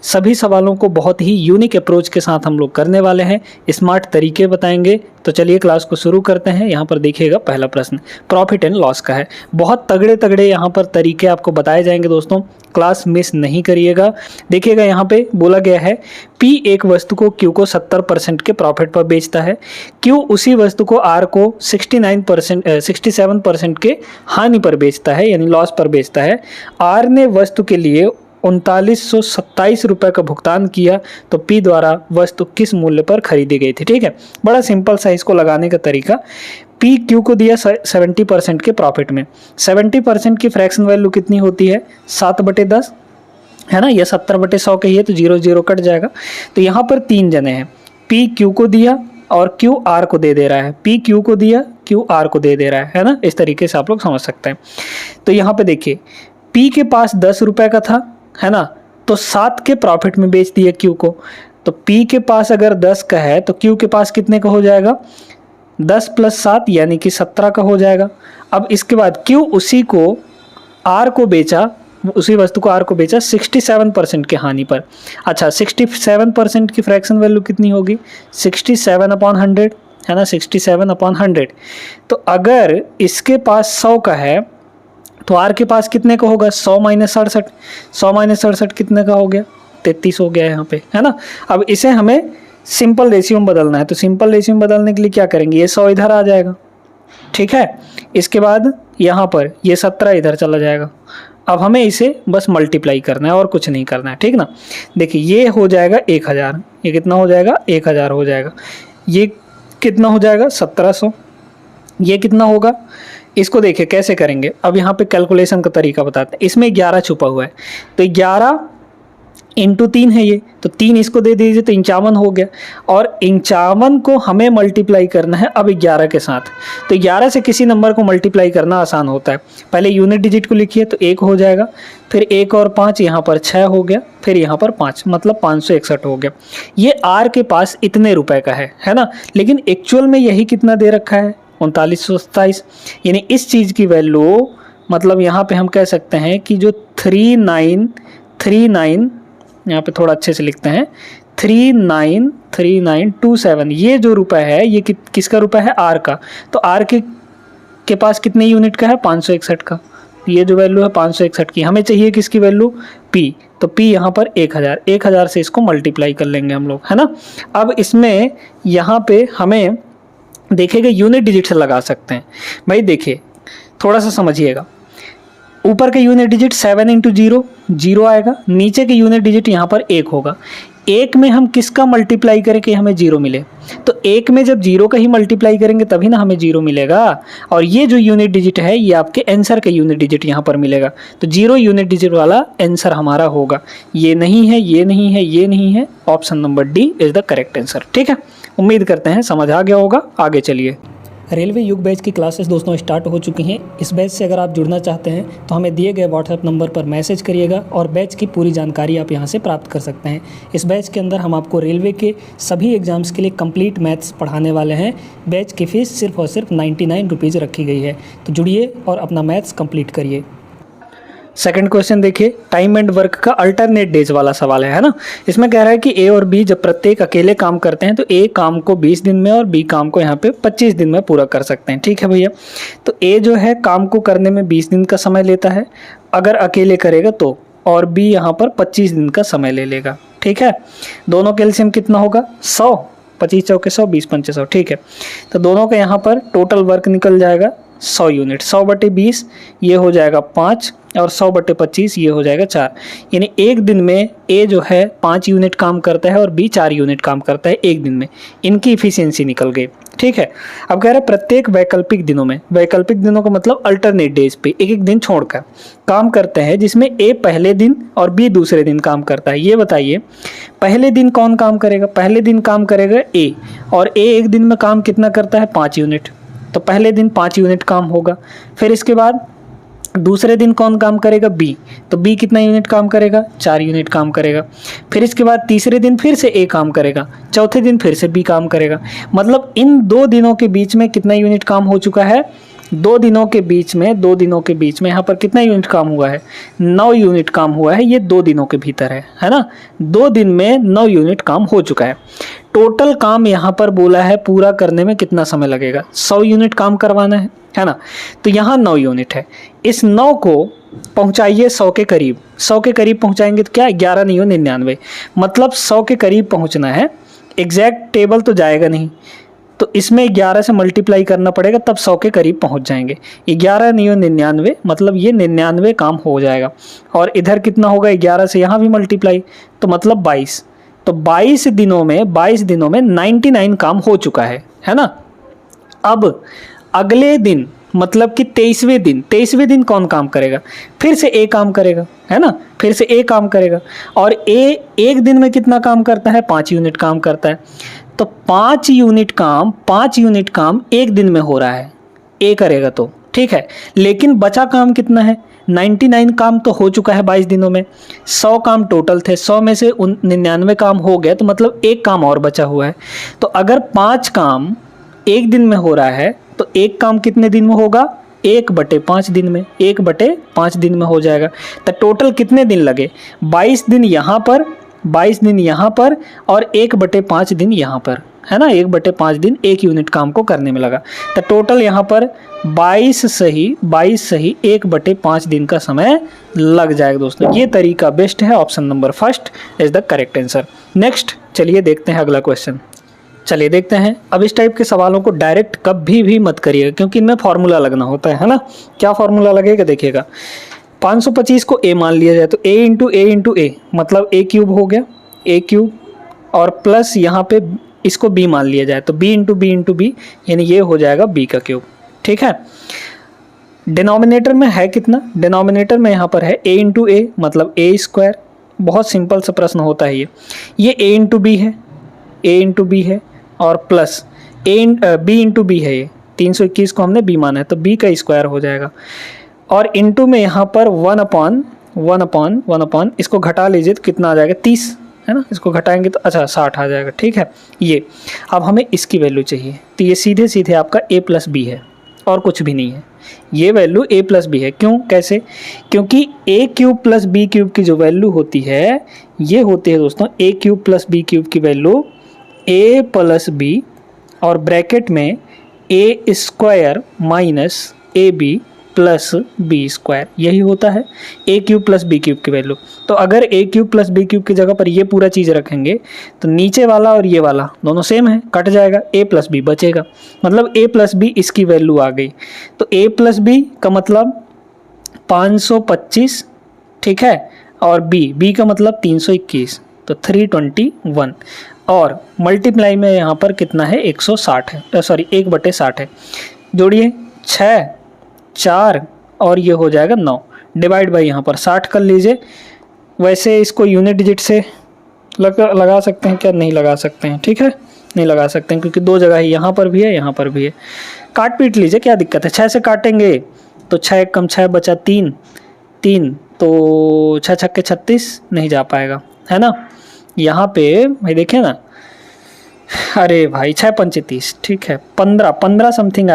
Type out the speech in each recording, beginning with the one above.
सभी सवालों को बहुत ही यूनिक अप्रोच के साथ हम लोग करने वाले हैं, स्मार्ट तरीके बताएंगे। तो चलिए क्लास को शुरू करते हैं। यहाँ पर देखिएगा पहला प्रश्न प्रॉफिट एंड लॉस का है। बहुत तगड़े तगड़े यहाँ पर तरीके आपको बताए जाएंगे दोस्तों, क्लास मिस नहीं करिएगा। देखिएगा यहाँ पे बोला गया है P एक वस्तु को Q को 70% के प्रॉफिट पर बेचता है, Q उसी वस्तु को R को 67% के हानि पर बेचता है, यानी लॉस पर बेचता है। R ने वस्तु के लिए 3927 रुपये का भुगतान किया, तो P द्वारा वस्तु किस मूल्य पर खरीदी गई थी। ठीक है, बड़ा सिंपल सा इसको लगाने का तरीका। P Q को दिया 70% के प्रॉफिट में, 70% की फ्रैक्शन वैल्यू कितनी होती है 7/10 है ना, यह 70/100 का ही है तो 0 0 कट जाएगा। तो यहाँ पर 3 जने हैं, P Q को दिया और Q R को दे रहा है, P Q को दिया Q R को दे रहा है ना। इस तरीके से आप लोग समझ सकते हैं। तो यहाँ पे देखिए P के पास 10 रुपये का था है ना, तो 7 के प्रॉफिट में बेच दिया Q को। तो P के पास अगर 10 का है तो Q के पास कितने का हो जाएगा 10 + 7 यानी कि 17 का हो जाएगा। अब इसके बाद Q उसी को R को बेचा, उसी वस्तु को R को बेचा 67% के हानि पर। अच्छा 67% की फ्रैक्शन वैल्यू कितनी होगी 67/100 है ना, 67/100। तो अगर इसके पास 100 का है तो R के पास कितने का होगा 100 - 67, 100 - 67 कितने का हो गया 33 हो गया यहाँ पे है ना। अब इसे हमें सिंपल रेशियो में बदलना है, तो सिंपल रेशियो में बदलने के लिए क्या करेंगे, ये 100 इधर आ जाएगा, ठीक है। इसके बाद यहाँ पर ये 17 इधर चला जाएगा। अब हमें इसे बस मल्टीप्लाई करना है और कुछ नहीं करना है, ठीक ना। देखिए ये हो जाएगा 1000, ये कितना हो जाएगा 1000 हो जाएगा, ये कितना हो जाएगा 1700, ये कितना होगा। इसको देखिए कैसे करेंगे। अब यहाँ पे कैलकुलेशन का तरीका बताते हैं। इसमें 11 छुपा हुआ है, तो 11 × 3 है ये, तो 3 इसको दे दीजिए तो 51 हो गया। और 51 को हमें मल्टीप्लाई करना है अब 11 के साथ। तो 11 से किसी नंबर को मल्टीप्लाई करना आसान होता है। पहले यूनिट डिजिट को लिखिए तो 1 हो जाएगा, फिर 1 और 5 यहाँ पर 6 हो गया, फिर यहाँ पर 5 मतलब 561 हो गया। ये R के पास इतने रुपए का है ना, लेकिन एक्चुअल में यही कितना दे रखा है 3927, यानी इस चीज़ की वैल्यू मतलब यहाँ पे हम कह सकते हैं कि जो 3939 यहाँ पे थोड़ा अच्छे से लिखते हैं 393927, ये जो रुपए है ये किसका रुपए है R का। तो R के पास कितने यूनिट का है 561 का, ये जो वैल्यू है 561 की। हमें चाहिए किसकी वैल्यू P, तो P यहाँ पर 1000 से इसको मल्टीप्लाई कर लेंगे हम लोग है ना। अब इसमें यहाँ पे हमें देखिएगा यूनिट डिजिट से लगा सकते हैं। भाई देखिए थोड़ा सा समझिएगा, ऊपर के यूनिट डिजिट 7 × 0 0 आएगा, नीचे के यूनिट डिजिट यहाँ पर 1 होगा। 1 में हम किसका मल्टीप्लाई करें कि हमें 0 मिले, तो 1 में जब 0 का ही मल्टीप्लाई करेंगे तभी ना हमें 0 मिलेगा। और ये जो यूनिट डिजिट है ये आपके आंसर का यूनिट डिजिट यहाँ पर मिलेगा, तो 0 यूनिट डिजिट वाला आंसर हमारा होगा। ये नहीं है, ये नहीं है, ये नहीं है, option number D is the correct answer. ठीक है, उम्मीद करते हैं समझ आ गया होगा। आगे चलिए। रेलवे युग बैच की क्लासेस दोस्तों स्टार्ट हो चुकी हैं। इस बैच से अगर आप जुड़ना चाहते हैं तो हमें दिए गए व्हाट्सएप नंबर पर मैसेज करिएगा और बैच की पूरी जानकारी आप यहां से प्राप्त कर सकते हैं। इस बैच के अंदर हम आपको रेलवे के सभी एग्जाम्स के लिए कंप्लीट मैथ्स पढ़ाने वाले हैं। बैच की फ़ीस सिर्फ और सिर्फ 99 रुपीज़ रखी गई है, तो जुड़िए और अपना मैथ्स कंप्लीट करिए। सेकंड क्वेश्चन देखिए, टाइम एंड वर्क का अल्टरनेट डेज वाला सवाल है ना। इसमें कह रहा है कि ए और बी जब प्रत्येक अकेले काम करते हैं तो ए काम को 20 दिन में और बी काम को यहाँ पे 25 दिन में पूरा कर सकते हैं। ठीक है भैया, तो ए जो है काम को करने में 20 दिन का समय लेता है अगर अकेले करेगा तो, और बी यहाँ पर 25 दिन का समय ले लेगा। ठीक है, दोनों का एलसीएम कितना होगा 100, 25 चौके 100, 20 पंचे 100। ठीक है, तो दोनों का यहाँ पर टोटल वर्क निकल जाएगा 100 यूनिट। 100/20 ये हो जाएगा 5 और 100/25 ये हो जाएगा 4। यानी एक दिन में ए जो है 5 यूनिट काम करता है और बी 4 यूनिट काम करता है एक दिन में। इनकी इफिशियंसी निकल गई। ठीक है, अब कह रहे हैं प्रत्येक वैकल्पिक दिनों में, वैकल्पिक दिनों का मतलब अल्टरनेट डेज पे एक एक दिन छोड़कर काम करते हैं जिसमें ए पहले दिन और बी दूसरे दिन काम करता है। ये बताइए पहले दिन कौन काम करेगा। पहले दिन काम करेगा ए, और ए एक दिन में काम कितना करता है 5 यूनिट, तो पहले दिन 5 यूनिट काम होगा। फिर इसके बाद दूसरे दिन कौन काम करेगा बी, तो बी कितना यूनिट काम करेगा 4 यूनिट काम करेगा। फिर इसके बाद तीसरे दिन फिर से ए काम करेगा, चौथे दिन फिर से बी काम करेगा। मतलब इन 2 दिनों के बीच में कितना यूनिट काम हो चुका है 2 दिनों के बीच में, 2 दिनों के बीच में यहाँ पर कितना यूनिट काम हुआ है? 9 यूनिट काम हुआ है। ये 2 दिनों के भीतर है ना? 2 दिन में 9 यूनिट काम हो चुका है। टोटल काम यहाँ पर बोला है पूरा करने में कितना समय लगेगा? 100 यूनिट काम करवाना है ना? तो यहाँ 9 यूनिट है। इस 9 को पहुँचाइए 100 के करीब। 100 के करीब पहुँचाएंगे तो क्या? 11 नहीं हो 99, मतलब 100 के करीब पहुँचना है। एग्जैक्ट टेबल तो जाएगा नहीं, तो इसमें 11 से मल्टीप्लाई करना पड़ेगा, तब 100 के करीब पहुंच जाएंगे। 11 नहीं हो 99, मतलब ये 99 काम हो जाएगा। और इधर कितना होगा? 11 से यहाँ भी मल्टीप्लाई, तो मतलब 22। तो 22 दिनों में 99 काम हो चुका है ना? अब अगले दिन मतलब कि 23वें दिन कौन काम करेगा? फिर से ए काम करेगा, है ना? फिर से ए काम करेगा। और ए एक दिन में कितना काम करता है? 5 यूनिट काम करता है। तो 5 यूनिट काम एक दिन में हो रहा है, ए करेगा तो ठीक है। लेकिन बचा काम कितना है? 99 काम तो हो चुका है 22 दिनों में। 100 काम टोटल थे, 100 में से 99 काम हो गया, तो मतलब एक काम और बचा हुआ है। तो अगर 5 काम एक दिन में हो रहा है तो एक काम कितने दिन में होगा? 1/5 दिन में, 1/5 दिन में हो जाएगा। तो टोटल कितने दिन लगे? 22 दिन यहाँ पर, 22 दिन यहाँ पर, और 1/5 दिन यहाँ पर, है ना? 1/5 दिन एक यूनिट काम को करने में लगा। तो टोटल यहाँ पर 22 सही 1/5 दिन का समय लग जाएगा दोस्तों। ये तरीका बेस्ट है। Option number first is the correct answer. Next चलिए देखते हैं अगला क्वेश्चन। चलिए देखते हैं। अब इस टाइप के सवालों को डायरेक्ट कभी भी मत करिएगा, क्योंकि इनमें फार्मूला लगना होता है ना? क्या फार्मूला लगेगा देखिएगा। 525 को a मान लिया जाए तो a इंटू ए मतलब a³ हो गया, a³, और प्लस यहाँ पे इसको b मान लिया जाए तो b इंटू बी यानी ये हो जाएगा b का क्यूब। ठीक है। डिनोमिनेटर में है कितना? डिनोमिनेटर में यहाँ पर है a इंटू ए मतलब a²। बहुत सिंपल सा प्रश्न होता है ये a इंटू बी है, और प्लस b इंटू बी है। ये 321 को हमने b माना है तो b का स्क्वायर हो जाएगा, और इनटू में यहाँ पर 1/1 इसको घटा लीजिए तो कितना आ जाएगा? 30, है ना? इसको घटाएंगे तो अच्छा 60 आ जाएगा। ठीक है। ये अब हमें इसकी वैल्यू चाहिए, तो ये सीधे सीधे आपका a प्लस बी है और कुछ भी नहीं है। ये वैल्यू a प्लस बी है। क्यों? कैसे? क्योंकि a³ प्लस b³ की जो वैल्यू होती है ये होती है दोस्तों a³ प्लस b³ की वैल्यू a प्लस बी और ब्रैकेट में a² minus ab plus b², यही होता है a³ प्लस b³ की वैल्यू। तो अगर a³ प्लस b³ की जगह पर ये पूरा चीज़ रखेंगे तो नीचे वाला और ये वाला दोनों सेम है, कट जाएगा, a प्लस बी बचेगा, मतलब a प्लस बी इसकी वैल्यू आ गई। तो a प्लस बी का मतलब 525, ठीक है, और b का मतलब 321, तो 321, और मल्टीप्लाई में यहाँ पर कितना है? 160 है, सॉरी 1/60 है। जोड़िए 6, 4 और ये हो जाएगा 9, डिवाइड बाई यहाँ पर 60 कर लीजिए। वैसे इसको यूनिट डिजिट से लगा सकते हैं क्या? नहीं लगा सकते हैं, ठीक है, नहीं लगा सकते हैं क्योंकि 2 जगह ही, यहाँ पर भी है यहाँ पर भी है। काट पीट लीजिए, क्या दिक्कत है? 6 से काटेंगे तो 6 कम 6 बचा 3, तो 6 छक्के 36 नहीं जा पाएगा, है ना? यहाँ पे भाई देखें ना, अरे भाई 6 पंचे 30, ठीक है, 15 समथिंग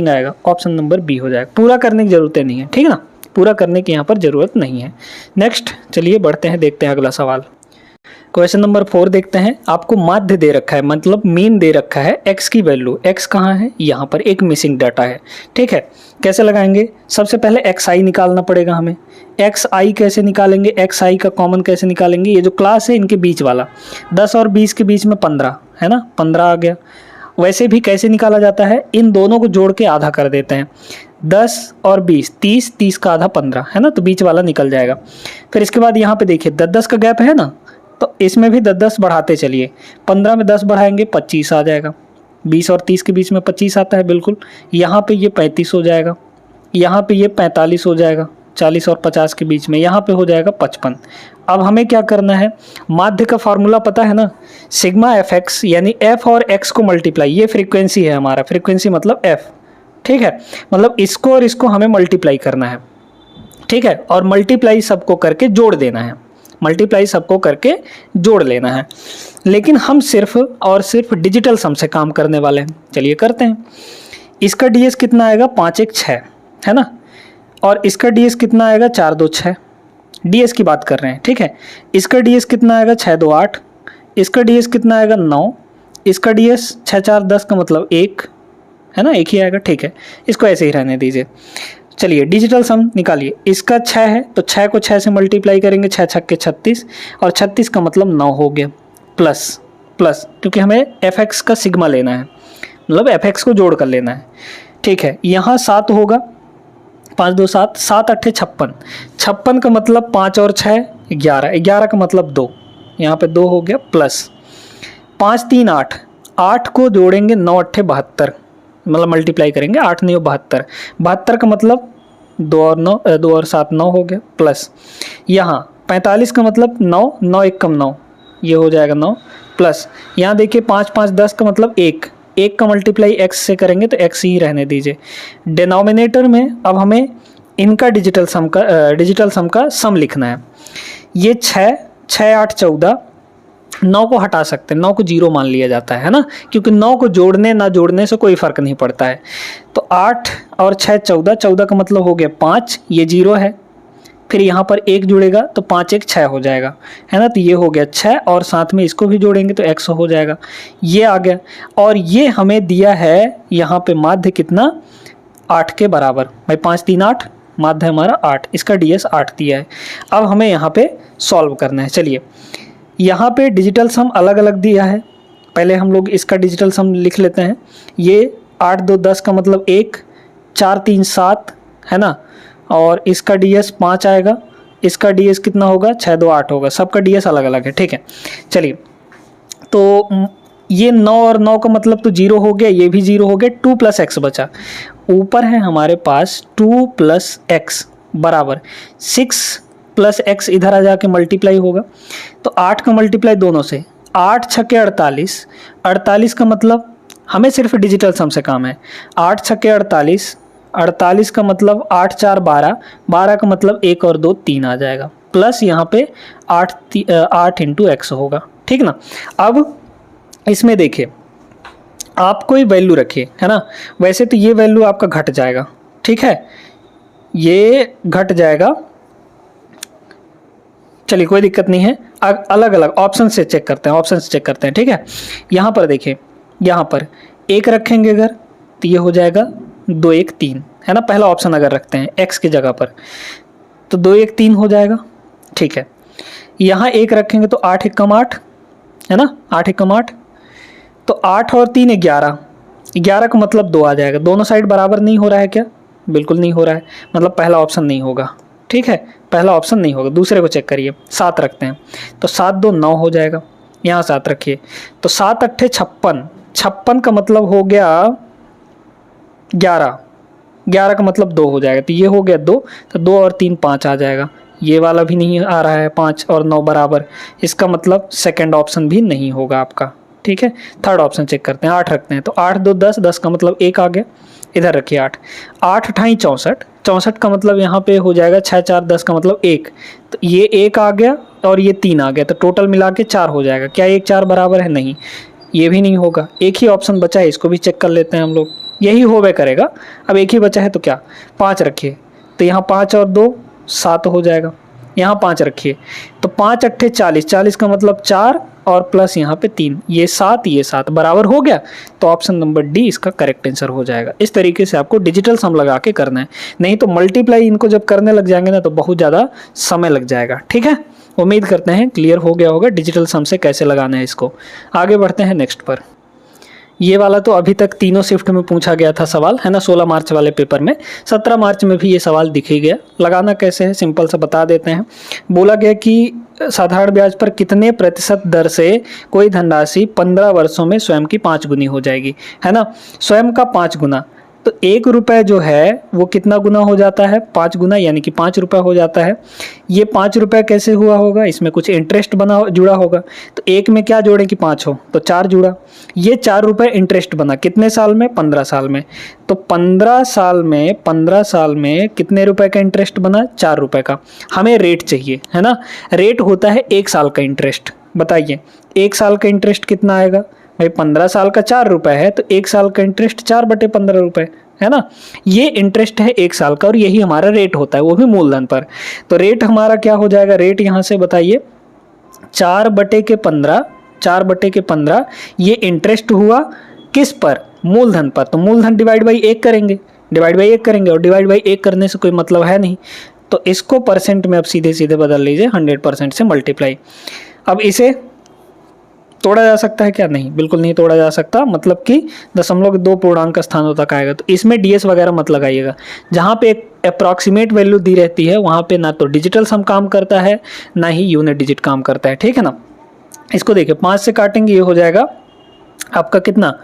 आएगा। ऑप्शन नंबर बी हो जाएगा। पूरा करने की ज़रूरत नहीं है, ठीक है ना? पूरा करने की यहाँ पर ज़रूरत नहीं है। नेक्स्ट चलिए बढ़ते हैं, देखते हैं अगला सवाल। क्वेश्चन नंबर 4 देखते हैं। आपको माध्य दे रखा है, मतलब मीन दे रखा है, x की वैल्यू, x कहाँ है? यहाँ पर एक मिसिंग डाटा है, ठीक है। कैसे लगाएंगे? सबसे पहले xi निकालना पड़ेगा हमें। xi कैसे निकालेंगे? xi का कॉमन कैसे निकालेंगे? ये जो क्लास है इनके बीच वाला, 10 और 20 के बीच में 15 है ना, 15 आ गया। वैसे भी कैसे निकाला जाता है? इन दोनों को जोड़ के आधा कर देते हैं, 10 और 20, 30 का आधा 15, है ना, तो बीच वाला निकल जाएगा। फिर इसके बाद यहाँ पे देखिए 10 का गैप है ना, तो इसमें भी 10 बढ़ाते चलिए। 15 में 10 बढ़ाएंगे 25 आ जाएगा, 20 और 30 के बीच में 25 आता है बिल्कुल। यहाँ पे ये 35 हो जाएगा, यहाँ पे ये 45 हो जाएगा, 40 और 50 के बीच में, यहाँ पे हो जाएगा 55। अब हमें क्या करना है? माध्य का फार्मूला पता है ना, सिग्मा एफ एक्स, यानी एफ और एक्स को मल्टीप्लाई, ये फ्रीक्वेंसी है हमारा, फ्रीक्वेंसी मतलब एफ, ठीक है, मतलब इसको और इसको हमें मल्टीप्लाई करना है, ठीक है, और मल्टीप्लाई सबको करके जोड़ देना है, मल्टीप्लाई सबको करके जोड़ लेना है। लेकिन हम सिर्फ और सिर्फ डिजिटल सम से काम करने वाले हैं, चलिए करते हैं। इसका ds कितना आएगा 5 1 6 है ना, और इसका ds कितना आएगा 4 2 6, ds की बात कर रहे हैं, ठीक है। इसका ds कितना आएगा 6 2 8, इसका ds कितना आएगा 9, इसका ds 6 4 10 का मतलब 1 है ना, एक ही आएगा, ठीक है। इसको ऐसे ही रहने दीजिए। चलिए डिजिटल सम निकालिए। इसका 6 है तो 6 को 6 से मल्टीप्लाई करेंगे, 6 छक्के 36, और 36 का मतलब 9 हो गया, प्लस प्लस क्योंकि हमें fx का सिग्मा लेना है, मतलब fx को जोड़ कर लेना है, ठीक है। यहाँ 7 होगा, 5 2 7, 7 8 56, 56 का मतलब 5 और 6 11, 11 का मतलब 2, यहाँ पे 2 हो गया, प्लस 5 3 8, 8 को जोड़ेंगे 9 8 72, मतलब मल्टीप्लाई करेंगे 8 9 72, 72 का मतलब 2 और 9 2 और 7 9 हो गया, प्लस यहाँ 45 का मतलब 9 9 1 कम 9, ये हो जाएगा 9, प्लस यहाँ देखिए 5 5 10 का मतलब 1, 1 का मल्टीप्लाई x से करेंगे तो x ही रहने दीजिए। डिनोमिनेटर में अब हमें इनका डिजिटल सम का सम लिखना है। ये 6 6 8 14, 9 को हटा सकते हैं, 9 को 0 मान लिया जाता है ना, क्योंकि 9 को जोड़ने ना जोड़ने से कोई फ़र्क नहीं पड़ता है। तो 8 और 6 14, 14 का मतलब हो गया 5, ये 0 है, फिर यहाँ पर 1 जुड़ेगा तो 5 1 6 हो जाएगा, है ना, तो ये हो गया 6, और साथ में इसको भी जोड़ेंगे तो x हो जाएगा, ये आ गया। और ये हमें दिया है यहाँ पे माध्य कितना 8 के बराबर, भाई 5 3 8, माध्य हमारा 8, इसका ds 8 दिया है। अब हमें यहाँ पे सॉल्व करना है। चलिए यहाँ पे डिजिटल सम अलग अलग दिया है, पहले हम लोग इसका डिजिटल सम लिख लेते हैं। ये 8 2 10 का मतलब 1, 4 3 7 है ना, और इसका ds 5 आएगा, इसका ds कितना होगा 6 2 8 होगा, सबका ds अलग अलग है, ठीक है। चलिए तो ये 9 और 9 का मतलब तो 0 हो गया, ये भी 0 हो गया, 2 + x बचा। ऊपर है हमारे पास 2 + x बराबर 6 + x, इधर आ जाके मल्टीप्लाई होगा, तो 8 का मल्टीप्लाई दोनों से, 8 छक्के 48, 48 का मतलब हमें सिर्फ डिजिटल सम से काम है, 8 छक्के 48, 48 का मतलब 8 4 12, 12 का मतलब 1 और 2 3 आ जाएगा, प्लस यहाँ पे 8 × x होगा, ठीक ना। अब इसमें देखिए आप कोई वैल्यू रखिए, है ना, वैसे तो ये वैल्यू आपका घट जाएगा, ठीक है, ये घट जाएगा, चलिए कोई दिक्कत नहीं है, अलग अलग ऑप्शन से चेक करते हैं, ठीक है। यहाँ पर देखिए, यहाँ पर 1 रखेंगे अगर तो ये हो जाएगा 2 1 3, है ना, पहला ऑप्शन अगर रखते हैं x की जगह पर तो 2 1 3 हो जाएगा, ठीक है। यहाँ 1 रखेंगे तो 8 1 कम 8, है ना, 8 1 कम 8, तो 8 और 3 11, 11 का मतलब 2 आ जाएगा। दोनों साइड बराबर नहीं हो रहा है क्या, बिल्कुल नहीं हो रहा है, मतलब पहला ऑप्शन नहीं होगा, ठीक है, पहला ऑप्शन नहीं होगा। दूसरे को चेक करिए, 7 रखते हैं तो 7 2 9 हो जाएगा, यहाँ 7 रखिए तो 7 8 56, 56 का मतलब हो गया 11, 11 का मतलब 2 हो जाएगा, तो ये हो गया 2, तो 2 और 3 5 आ जाएगा। ये वाला भी नहीं आ रहा है, 5 और 9 बराबर, इसका मतलब सेकंड ऑप्शन भी नहीं होगा आपका, ठीक है। थर्ड ऑप्शन चेक करते हैं, 8 रखते हैं तो 8 2 10, 10 का मतलब 1 आ गया, इधर रखिए 8, 8 × 64, 64 का मतलब यहाँ पे हो जाएगा 6 4 10 का मतलब 1, तो ये 1 आ गया और ये 3 आ गया, तो टोटल मिला के 4 हो जाएगा। क्या 1 4 बराबर है, नहीं, ये भी नहीं होगा। एक ही ऑप्शन बचा है, इसको भी चेक कर लेते हैं हम लोग, यही होवे करेगा। अब एक ही बचा है तो क्या, 5 रखिए तो यहाँ 5 और 2 7 हो जाएगा, यहाँ 5 रखिए तो 5 8 40, 40 का मतलब 4 और प्लस यहाँ पे 3, ये 7 बराबर हो गया, तो ऑप्शन नंबर डी इसका करेक्ट आंसर हो जाएगा। इस तरीके से आपको डिजिटल सम लगा के करना है, नहीं तो मल्टीप्लाई इनको जब करने लग जाएंगे ना तो बहुत ज़्यादा समय लग जाएगा, ठीक है। उम्मीद करते हैं क्लियर हो गया होगा डिजिटल सम से कैसे लगाना है इसको। आगे बढ़ते हैं नेक्स्ट पर। ये वाला तो अभी तक तीनों शिफ्ट में पूछा गया था सवाल, है ना, 16 मार्च वाले पेपर में, 17 मार्च में भी ये सवाल दिख ही गया। लगाना कैसे है सिंपल सा बता देते हैं। बोला गया कि साधारण ब्याज पर कितने प्रतिशत दर से कोई धनराशि 15 वर्षों में स्वयं की 5 गुनी हो जाएगी, है ना, स्वयं का 5 गुना, तो 1 रुपये जो है वो कितना गुना हो जाता है, 5 गुना, यानी कि 5 रुपये हो जाता है। ये 5 रुपये कैसे हुआ होगा, इसमें कुछ इंटरेस्ट जुड़ा होगा, तो 1 में क्या जोड़ें कि 5 हो, तो 4 जुड़ा, ये 4 रुपये इंटरेस्ट बना, कितने साल में, 15 साल में, तो 15 साल में कितने रुपए का इंटरेस्ट बना, 4 रुपये का। हमें रेट चाहिए, है ना, रेट होता है 1 साल का इंटरेस्ट। बताइए 1 साल का इंटरेस्ट कितना आएगा, भाई 15 साल का 4 रुपये है तो 1 साल का इंटरेस्ट 4/15 रुपये है ना। ये इंटरेस्ट है 1 साल का और यही हमारा रेट होता है, वो भी मूलधन पर। तो रेट हमारा क्या हो जाएगा, रेट यहाँ से बताइए 4/15 ये इंटरेस्ट हुआ किस पर, मूलधन पर। तो मूलधन डिवाइड बाई 1 करेंगे, और डिवाइड बाई 1 करने से कोई मतलब है नहीं, तो इसको परसेंट में अब सीधे सीधे बदल लीजिए, 100% से मल्टीप्लाई। अब इसे तोड़ा जा सकता है क्या, नहीं, बिल्कुल नहीं तोड़ा जा सकता, मतलब कि 0.2 पूर्णांक स्थानों तक आएगा। तो इसमें डीएस वगैरह मत लगाइएगा, जहाँ पे एक अप्रॉक्सीमेट वैल्यू दी रहती है वहाँ पे ना तो डिजिटल सम काम करता है ना ही यूनिट डिजिट काम करता है, ठीक है ना। इसको देखिए 5 से काटेंगे ये हो जाएगा आपका कितना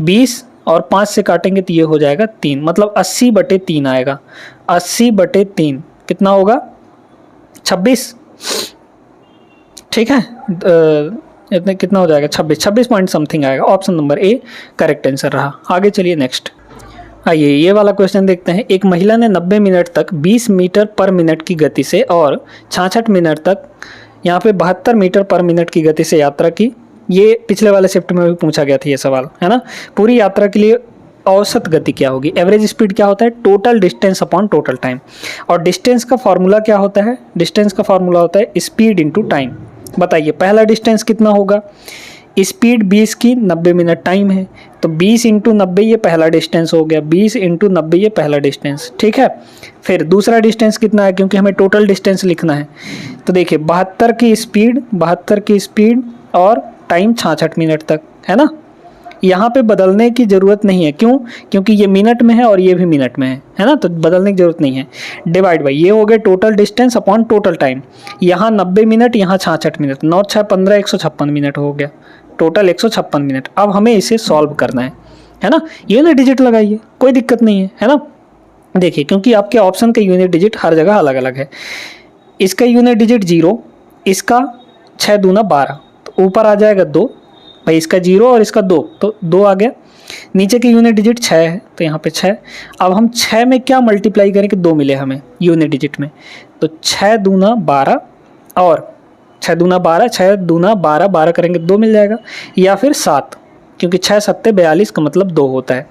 20, और 5 से काटेंगे तो ये हो जाएगा 3, मतलब 80/3 आएगा। 80/3 कितना होगा 26, ठीक है। इतने कितना हो जाएगा 26 पॉइंट समथिंग आएगा। Option number A correct answer रहा। आगे चलिए नेक्स्ट, आइए ये वाला क्वेश्चन देखते हैं। एक महिला ने 90 मिनट तक 20 मीटर पर मिनट की गति से और 66 मिनट तक यहाँ पे 72 मीटर पर मिनट की गति से यात्रा की। ये पिछले वाले शिफ्ट में भी पूछा गया था ये सवाल, है ना। पूरी यात्रा के लिए औसत गति क्या होगी, एवरेज स्पीड क्या होता है, total distance upon total time. और डिस्टेंस का फॉर्मूला क्या होता है, डिस्टेंस का फॉर्मूला होता है स्पीड इंटू टाइम। बताइए पहला डिस्टेंस कितना होगा, स्पीड 20 की 90 मिनट टाइम है, तो 20 इंटू 90 ये पहला डिस्टेंस हो गया, 20 इंटू 90 ये पहला डिस्टेंस, ठीक है। फिर दूसरा डिस्टेंस कितना है, क्योंकि हमें टोटल डिस्टेंस लिखना है, तो देखिए 72 की स्पीड और टाइम 66 मिनट तक, है ना। यहाँ पे बदलने की ज़रूरत नहीं है, क्यों, क्योंकि ये मिनट में है और ये भी मिनट में है ना, तो बदलने की ज़रूरत नहीं है। डिवाइड बाई ये हो गए total distance upon total time. यहाँ 90 मिनट, यहाँ 66 मिनट, 9 6 15 156 मिनट हो गया, टोटल 156 मिनट। अब हमें इसे सॉल्व करना है ना। यूनिट डिजिट लगाइए, कोई दिक्कत नहीं है ना। देखिए क्योंकि आपके ऑप्शन का यूनिट डिजिट हर जगह अलग अलग है। इसका यूनिट डिजिट 0, इसका 6 दूना 12, तो ऊपर आ जाएगा 2, भाई इसका 0 और इसका 2, तो 2 आ गया। नीचे की यूनिट डिजिट 6 है, तो यहाँ पे 6। अब हम 6 में क्या मल्टीप्लाई करें कि 2 मिले हमें यूनिट डिजिट में, तो 6 दूना 12 और 6 दूना 12, 6 दूना 12, 12 करेंगे 2 मिल जाएगा, या फिर 7, क्योंकि 6 7 42 का मतलब 2 होता है।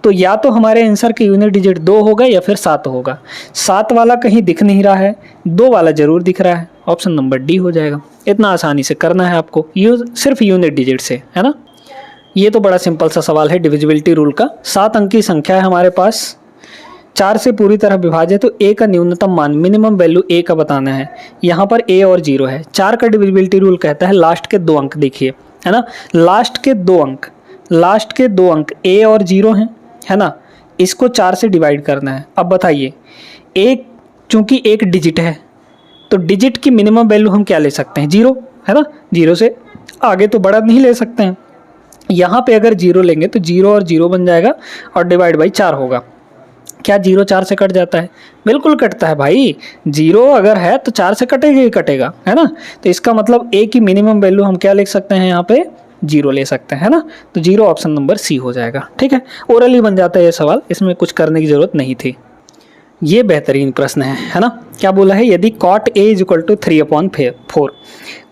तो या तो हमारे आंसर के यूनिट डिजिट 2 होगा या फिर 7 होगा। 7 वाला कहीं दिख नहीं रहा है, 2 वाला जरूर दिख रहा है, ऑप्शन नंबर डी हो जाएगा। इतना आसानी से करना है आपको, सिर्फ यूनिट डिजिट से, है ना। ये तो बड़ा सिंपल सा सवाल है डिविजिबिलिटी रूल का। 7 अंक की संख्या है हमारे पास, 4 से पूरी तरह विभाजित, तो ए का न्यूनतम मान मिनिमम वैल्यू ए का बताना है। यहाँ पर ए और 0 है। 4 का डिविजिबिलिटी रूल कहता है लास्ट के 2 अंक देखिए, है ना, लास्ट के दो अंक ए और 0 हैं, है ना। इसको 4 से डिवाइड करना है। अब बताइए एक, चूंकि एक डिजिट है तो डिजिट की मिनिमम वैल्यू हम क्या ले सकते हैं, 0, है ना। 0 से आगे तो बड़ा नहीं ले सकते हैं। यहाँ पे अगर 0 लेंगे तो 0 और 0 बन जाएगा और डिवाइड बाई 4 होगा। क्या 0 4 से कट जाता है, बिल्कुल कटता है भाई। 0 अगर है तो 4 से कटेगा ही कटेगा, है ना। तो इसका मतलब ए की मिनिमम वैल्यू हम क्या लिख सकते हैं, यहाँ पे 0 ले सकते हैं, है ना। तो 0 ऑप्शन नंबर सी हो जाएगा, ठीक है। ओरली बन जाता है ये सवाल, इसमें कुछ करने की जरूरत नहीं थी। ये बेहतरीन प्रश्न है ना। क्या बोला है, यदि cot a is equal to 3/4,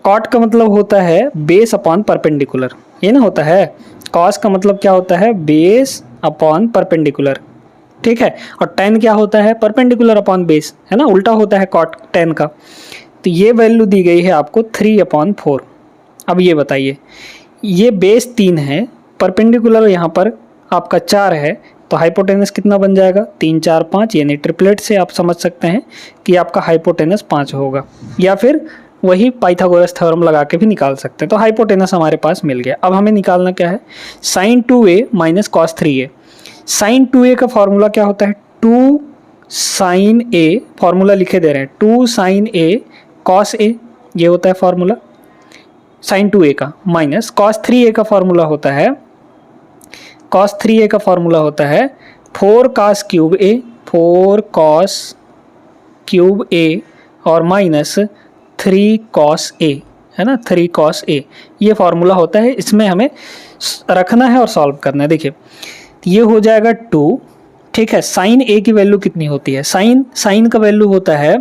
cot का मतलब होता है बेस अपॉन परपेंडिकुलर, ये ना होता है। cos का मतलब क्या होता है, बेस अपॉन परपेंडिकुलर, ठीक है। और tan क्या होता है, परपेंडिकुलर अपॉन बेस, है ना, उल्टा होता है cot tan का। तो ये वैल्यू दी गई है आपको 3/4। अब ये बताइए, ये बेस 3 है, परपेंडिकुलर यहाँ पर आपका 4 है, तो हाइपोटेनस कितना बन जाएगा, 3 4 5, यानी ट्रिपलेट से आप समझ सकते हैं कि आपका हाइपोटेनस 5 होगा, या फिर वही पाइथागोरस थ्योरम लगा के भी निकाल सकते हैं। तो हाइपोटेनस हमारे पास मिल गया। अब हमें निकालना क्या है, sin 2a minus cos 3a। sin 2a का फॉर्मूला क्या होता है, 2 sin a, फॉर्मूला लिखे दे रहे हैं, 2 sin a cos a, ये होता है फॉर्मूला sin 2a का, माइनस cos 3a का फॉर्मूला होता है, cos 3a का फॉर्मूला होता है 4 cos cube a, 4 cos cube a और माइनस 3 cos a, है ना, 3 cos a, ये फॉर्मूला होता है। इसमें हमें रखना है और सॉल्व करना है। देखिए ये हो जाएगा 2, ठीक है। साइन a की वैल्यू कितनी होती है, साइन का वैल्यू होता है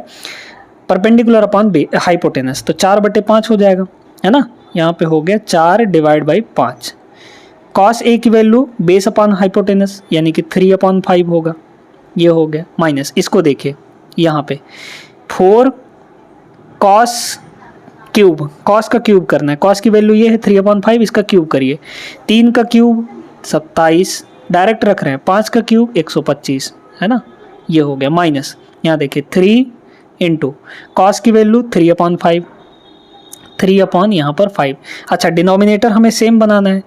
परपेंडिकुलर अपॉन हाइपोटेनस, तो 4/5 हो जाएगा, है ना। यहाँ पे हो गया 4 डिवाइड बाई 5, कॉस ए की वैल्यू बेस अपॉन हाइपोटेनस यानी कि 3/5 होगा, ये हो गया माइनस। इसको देखिए यहाँ पे 4 कॉस क्यूब, कॉस का क्यूब करना है, कॉस की वैल्यू ये है 3/5, इसका क्यूब करिए, 3 का क्यूब 27, डायरेक्ट रख रहे हैं, 5 का क्यूब 125 है ना, ये हो गया माइनस। यहाँ देखिए 3 इंटू कॉस की वैल्यू 3/5, 3 अपॉन यहाँ पर 5। अच्छा डिनोमिनेटर हमें सेम बनाना है,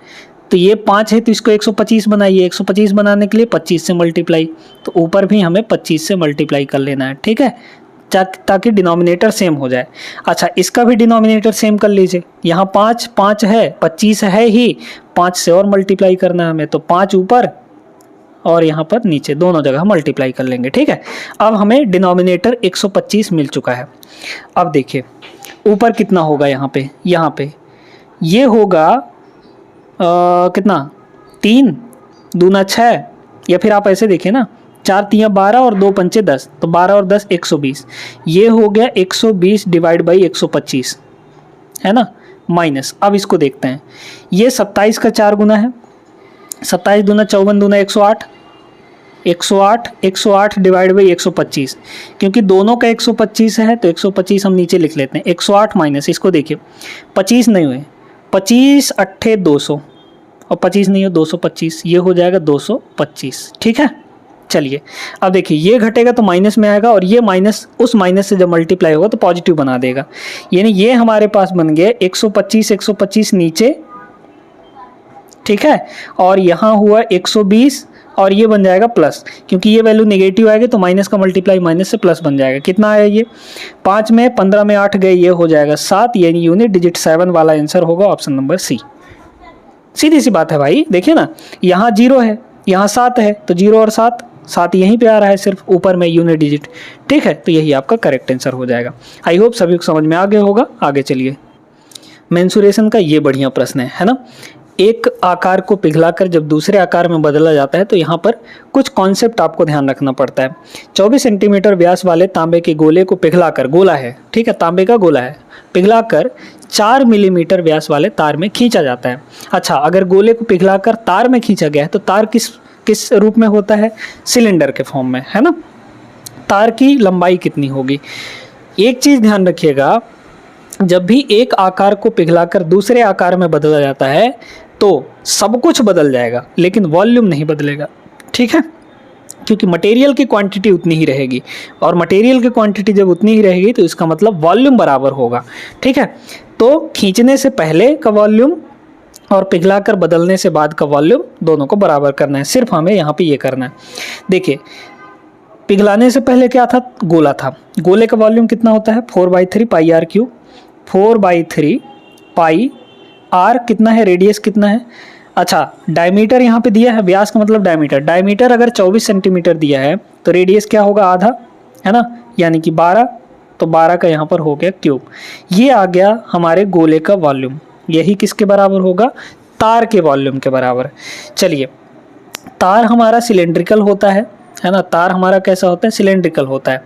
तो ये 5 है तो इसको 125 बनाइए, 125 बनाने के लिए 25 से मल्टीप्लाई, तो ऊपर भी हमें 25 से मल्टीप्लाई कर लेना है, ठीक है, ताकि डिनोमिनेटर सेम हो जाए। अच्छा इसका भी डिनोमिनेटर सेम कर लीजिए, यहाँ 5 5 है, 25 है ही, 5 से और मल्टीप्लाई करना है हमें, तो 5 ऊपर और यहाँ पर नीचे दोनों जगह मल्टीप्लाई कर लेंगे, ठीक है। अब हमें डिनोमिनेटर 125 मिल चुका है। अब देखिए ऊपर कितना होगा, यहाँ पे ये होगा कितना 3 दूना 6, या फिर आप ऐसे देखिए ना 4 तियाँ 12 और 2 पंचे 10, तो 12 और 10 120, ये हो गया 120 डिवाइड बाई 125 है ना, माइनस। अब इसको देखते हैं, ये 27 का 4 गुना है, 27 दूना 54 दूना 108, 108 डिवाइड बाई 125, क्योंकि दोनों का 125 है तो 125 हम नीचे लिख लेते हैं, 108 माइनस, इसको देखिए 25 नहीं हुए, 25 अट्ठे 200 और 25 नहीं हो 225, ये हो जाएगा 225, ठीक है। चलिए अब देखिए ये घटेगा तो माइनस में आएगा, और ये माइनस उस माइनस से जब मल्टीप्लाई होगा तो पॉजिटिव बना देगा, यानी ये हमारे पास बन गया 125 नीचे, ठीक है, और यहाँ हुआ 120 और ये बन जाएगा प्लस, क्योंकि ये वैल्यू नेगेटिव आएगी तो माइनस का मल्टीप्लाई माइनस से प्लस बन जाएगा। कितना आया ये 5 में 15 में 8 गए, ये हो जाएगा 7, यानी यूनिट डिजिट 7 वाला आंसर होगा ऑप्शन नंबर सी। सीधी सी बात है भाई, देखिए ना यहाँ 0 है यहाँ 7 है, तो 0 और 7 यहीं पे आ रहा है सिर्फ, ऊपर में यूनिट डिजिट, ठीक है, तो यही आपका करेक्ट आंसर हो जाएगा। आई होप सभी को समझ में आ गया होगा। आगे चलिए, मेंसुरेशन का ये बढ़िया प्रश्न है ना। एक आकार को पिघलाकर जब दूसरे आकार में बदला जाता है तो यहाँ पर कुछ कॉन्सेप्ट आपको ध्यान रखना पड़ता है। 24 सेंटीमीटर व्यास वाले तांबे के गोले को पिघलाकर, गोला है ठीक है, तांबे का गोला है, पिघलाकर 4 मिलीमीटर व्यास वाले तार में खींचा जाता है। अच्छा अगर गोले को पिघलाकर तार में खींचा गया है तो तार किस रूप में होता है, सिलेंडर के फॉर्म में, है ना। तार की लंबाई कितनी होगी, एक चीज़ ध्यान रखिएगा, जब भी एक आकार को पिघलाकर दूसरे आकार में बदला जाता है तो सब कुछ बदल जाएगा लेकिन वॉल्यूम नहीं बदलेगा, ठीक है, क्योंकि मटेरियल की क्वांटिटी उतनी ही रहेगी, और मटेरियल की क्वांटिटी जब उतनी ही रहेगी तो इसका मतलब वॉल्यूम बराबर होगा, ठीक है। तो खींचने से पहले का वॉल्यूम और पिघलाकर बदलने से बाद का वॉल्यूम दोनों को बराबर करना है, सिर्फ हमें यहाँ पे ये करना है। देखिए पिघलाने से पहले क्या था, गोला था, गोले का वॉल्यूम कितना होता है 4/3 पाई आर क्यूब, 4/3 पाई आर कितना है, रेडियस कितना है। अच्छा डायमीटर यहाँ पे दिया है, व्यास का मतलब डायमीटर, डायमीटर अगर 24 सेंटीमीटर दिया है तो रेडियस क्या होगा आधा, है ना, यानी कि 12, तो 12 का यहाँ पर हो गया क्यूब। ये आ गया हमारे गोले का वॉल्यूम, यही किसके बराबर होगा, तार के वॉल्यूम के बराबर। चलिए तार हमारा सिलेंड्रिकल होता है ना, तार हमारा कैसा होता है, सिलेंड्रिकल होता है।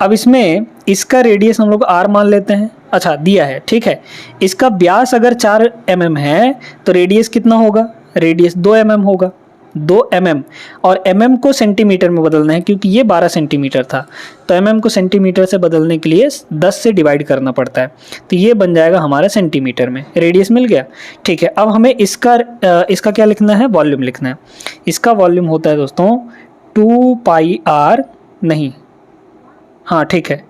अब इसमें इसका रेडियस हम लोग r मान लेते हैं, अच्छा दिया है ठीक है। इसका व्यास अगर 4 mm है तो रेडियस कितना होगा, रेडियस 2 mm होगा, 2 mm, और mm को सेंटीमीटर में बदलना है क्योंकि ये 12 सेंटीमीटर था, तो mm को सेंटीमीटर से बदलने के लिए 10 से डिवाइड करना पड़ता है, तो ये बन जाएगा हमारा सेंटीमीटर में, रेडियस मिल गया, ठीक है। अब हमें इसका क्या लिखना है, वॉल्यूम लिखना है। इसका वॉल्यूम होता है दोस्तों 2 पाई आर, नहीं हाँ ठीक है,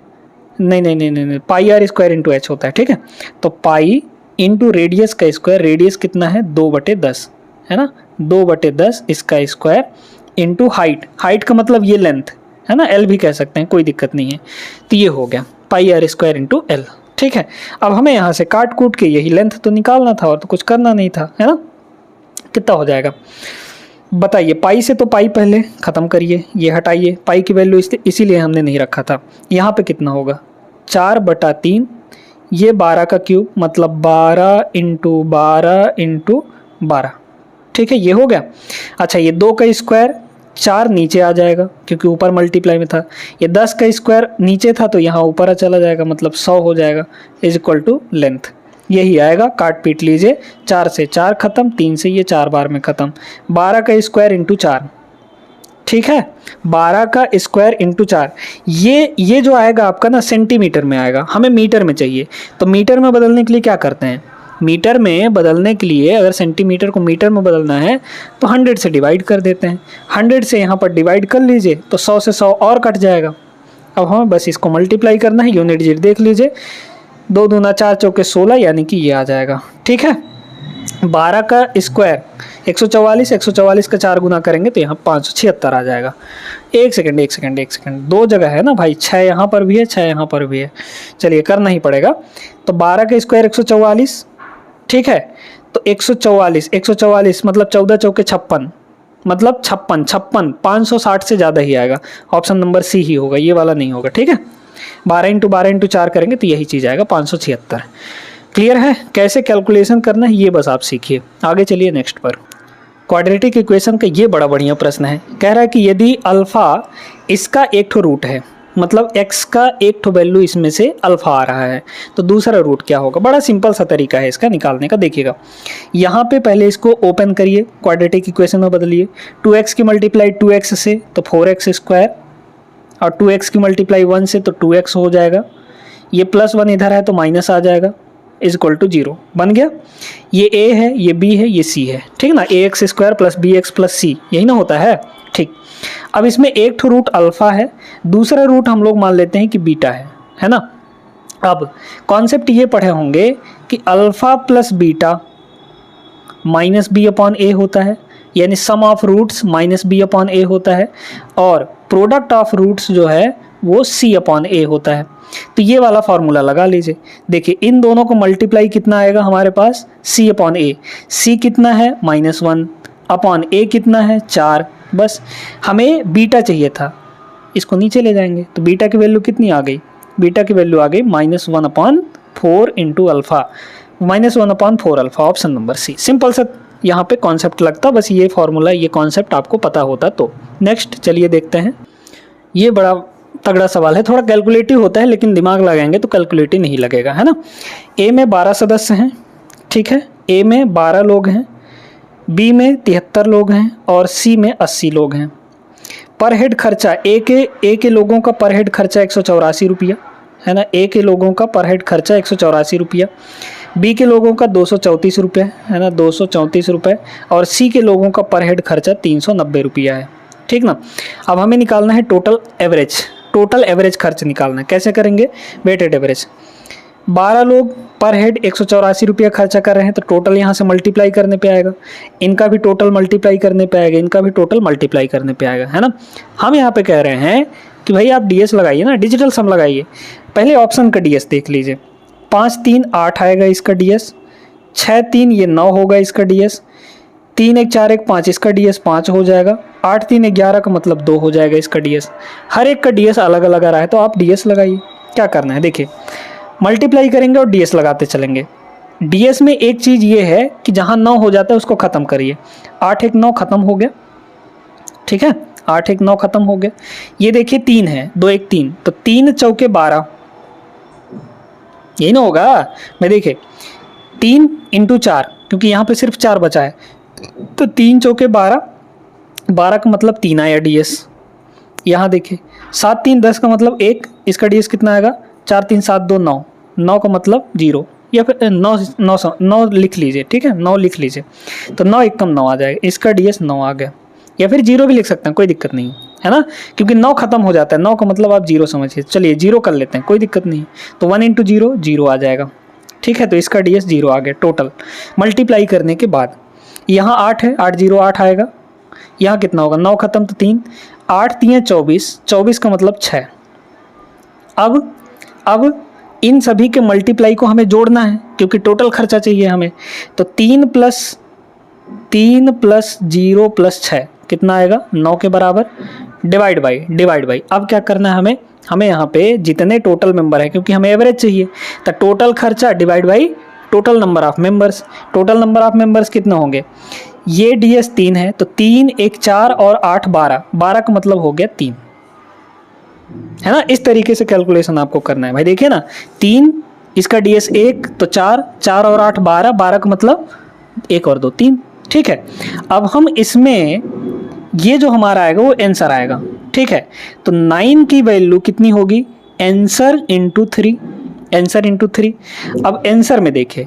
नहीं पाई आर स्क्वायर इंटू एच होता है, ठीक है। तो पाई इंटू रेडियस का स्क्वायर, रेडियस कितना है 2/10 है ना, 2/10 इसका स्क्वायर इंटू हाइट, हाइट का मतलब ये लेंथ है ना, एल भी कह सकते हैं, कोई दिक्कत नहीं है। तो ये हो गया पाई आर स्क्वायर इंटू एल, ठीक है। अब हमें यहाँ से काट कूट के यही लेंथ तो निकालना था और तो कुछ करना नहीं था, है ना। कितना हो जाएगा बताइए, पाई से तो पाई पहले ख़त्म करिए, ये हटाइए, पाई की वैल्यू इसीलिए हमने नहीं रखा था। यहाँ पे कितना होगा 4/3, ये 12 का क्यूब मतलब 12 इंटू 12 इंटू 12, ठीक है, ये हो गया। अच्छा ये 2 का स्क्वायर, 4 नीचे आ जाएगा क्योंकि ऊपर मल्टीप्लाई में था, ये 10 का स्क्वायर नीचे था तो यहाँ ऊपर चला जाएगा मतलब 100 हो जाएगा, इज इक्वल टू लेंथ। यही आएगा, काट पीट लीजिए, 4 से 4 खत्म, 3 से ये 4 बार में खत्म, 12 का स्क्वायर इंटू 4, ठीक है, 12 का स्क्वायर इंटू 4, ये जो आएगा आपका ना सेंटीमीटर में आएगा, हमें मीटर में चाहिए। तो मीटर में बदलने के लिए क्या करते हैं, मीटर में बदलने के लिए अगर सेंटीमीटर को मीटर में बदलना है तो 100 से डिवाइड कर देते हैं, 100 से यहाँ पर डिवाइड कर लीजिए तो 100 से 100 और कट जाएगा। अब हमें बस इसको मल्टीप्लाई करना है, यूनिट डिजिट देख लीजिए, 2 दूना 4 चौके 16, यानी कि ये आ जाएगा, ठीक है। 12 का स्क्वायर 144, 144 का 4 गुना करेंगे तो यहाँ 576 आ जाएगा। एक सेकंड, 2 जगह है ना भाई, 6 यहाँ पर भी है, 6 यहाँ पर भी है, चलिए करना ही पड़ेगा। तो 12 का स्क्वायर 144, ठीक है, तो 144 मतलब 14 चौके 56, मतलब 56, 560 से ज़्यादा ही आएगा, ऑप्शन नंबर सी ही होगा, ये वाला नहीं होगा, ठीक है। 12 इंटू 4 करेंगे तो यही चीज़ आएगा 576। क्लियर है, कैसे कैलकुलेशन करना है ये बस आप सीखिए। आगे चलिए नेक्स्ट पर। क्वाड्रेटिक इक्वेशन का ये बड़ा बढ़िया प्रश्न है, कह रहा है कि यदि अल्फ़ा इसका एक ठो रूट है, मतलब x का एक ठो वैल्यू इसमें से अल्फ़ा आ रहा है, तो दूसरा रूट क्या होगा। बड़ा सिंपल सा तरीका है इसका निकालने का, देखिएगा यहाँ पे पहले इसको ओपन करिए, क्वाड्रेटिक इक्वेशन में बदलिए, 2x की मल्टीप्लाई 2x से तो 4x स्क्वायर, और 2x की मल्टीप्लाई 1 से तो 2x हो जाएगा, ये +1 इधर है तो माइनस आ जाएगा, इज इक्वल टू 0 बन गया। ये a है, ये b है, ये c है, ठीक ना, ax square plus bx plus c, यही ना होता है, ठीक। अब इसमें एक ठो रूट अल्फ़ा है, दूसरा रूट हम लोग मान लेते हैं कि बीटा है ना। अब कॉन्सेप्ट ये पढ़े होंगे कि alpha plus beta minus B upon A होता है, यानी sum of roots minus B upon A होता है, और प्रोडक्ट ऑफ रूट्स जो है वो सी अपॉन ए होता है। तो ये वाला फार्मूला लगा लीजिए, देखिए इन दोनों को मल्टीप्लाई कितना आएगा हमारे पास, सी अपॉन ए, सी कितना है -1 अपॉन ए कितना है 4, बस हमें बीटा चाहिए था, इसको नीचे ले जाएंगे तो बीटा की वैल्यू कितनी आ गई, बीटा की वैल्यू आ गई -1/4 into alpha, -1/4 alpha, option number C. Simple सा यहाँ पे कॉन्सेप्ट लगता, बस ये फार्मूला ये कॉन्सेप्ट आपको पता होता तो। नेक्स्ट चलिए देखते हैं, ये बड़ा तगड़ा सवाल है, थोड़ा कैलकुलेटिव होता है लेकिन दिमाग लगाएंगे तो कैलकुलेटिव नहीं लगेगा, है ना। ए में 12 सदस्य हैं, ठीक है, ए में 12 लोग हैं, बी में 73 लोग हैं और सी में 80 लोग हैं। पर हेड खर्चा ए के लोगों का पर हेड खर्चा 184 रुपया, है ना, ए के लोगों का पर हेड खर्चा 184 रुपया, बी के लोगों का 234 रुपये, है ना, 234 रुपये, और सी के लोगों का पर हेड खर्चा 390 रुपया है, ठीक ना। अब हमें निकालना है टोटल एवरेज खर्च निकालना है, कैसे करेंगे, वेटेड एवरेज। 12 लोग पर हेड 184 रुपया खर्चा कर रहे हैं, तो टोटल यहाँ से मल्टीप्लाई करने पे आएगा, इनका भी टोटल मल्टीप्लाई करने पे आएगा, इनका भी टोटल मल्टीप्लाई करने पे आएगा, है ना। हम यहाँ पे कह रहे हैं कि भाई आप डीएस लगाइए ना, डिजिटल सम लगाइए। पहले ऑप्शन का डीएस देख लीजिए, 5 3 8 आएगा इसका डीएस, 6 3 ये 9 होगा इसका डीएस, 3 1 4 1 5 इसका डीएस 5 हो जाएगा, 8 3 11 का मतलब 2 हो जाएगा इसका डीएस। हर एक का डीएस अलग अलग आ रहा है तो आप डीएस लगाइए। क्या करना है देखिए, मल्टीप्लाई करेंगे और डीएस लगाते चलेंगे। डीएस में एक चीज़ ये है कि जहाँ 9 हो जाता है उसको ख़त्म करिए, 8 1 9 ख़त्म हो गया, ठीक है, 8 1 9 ख़त्म हो गया। ये देखिए 3 है, 2 1 3, तो 3 चौके 12, यही ना होगा। मैं देखिए 3 इंटू 4, क्योंकि यहाँ पे सिर्फ 4 बचा है, तो 3 चौके 12, 12 का मतलब 3 आया डीएस। यहाँ देखिए 7 3 10 का मतलब 1, इसका डीएस कितना आएगा, 4 3 7 2 9, 9 का मतलब 0, या फिर 9 लिख लीजिए, ठीक है, 9 लिख लीजिए, तो 9 1 कम 9 आ जाएगा, इसका डीएस 9 आ गया, या फिर 0 भी लिख सकते हैं, कोई दिक्कत नहीं है ना, क्योंकि 9 खत्म हो जाता है, 9 का मतलब आप 0 समझिए, चलिए 0 कर लेते हैं, कोई दिक्कत नहीं, तो 1 इंटू 0 0 आ जाएगा, ठीक है, तो इसका डीएस 0 आ गया टोटल मल्टीप्लाई करने के बाद। यहाँ 8 है, 8 0 8 आएगा, यहाँ कितना होगा, 9 खत्म तो 3, 8 3 24, 24 का मतलब 6। अब इन सभी के मल्टीप्लाई को हमें जोड़ना है क्योंकि टोटल खर्चा चाहिए हमें, तो 3 प्लस 0 प्लस 6 कितना आएगा, 9 के बराबर, डिवाइड बाई। अब क्या करना है हमें यहाँ पे जितने टोटल मेंबर है, क्योंकि हमें एवरेज चाहिए, तो टोटल खर्चा divide by total number of members. Total number of members कितने होंगे, ये डीएस 3 है, तो 3 1 4 और 8 12, 12 का मतलब हो गया 3, है ना। इस तरीके से कैलकुलेशन आपको करना है भाई। देखिए ना, 3 इसका ds 1 तो 4, 4 और 8 12, 12 का मतलब 1 और 2 3। ठीक है, अब हम इसमें ये जो हमारा आएगा वो आंसर आएगा। ठीक है, तो 9 की वैल्यू कितनी होगी, आंसर इंटू 3, आंसर इंटू 3। अब आंसर में देखें,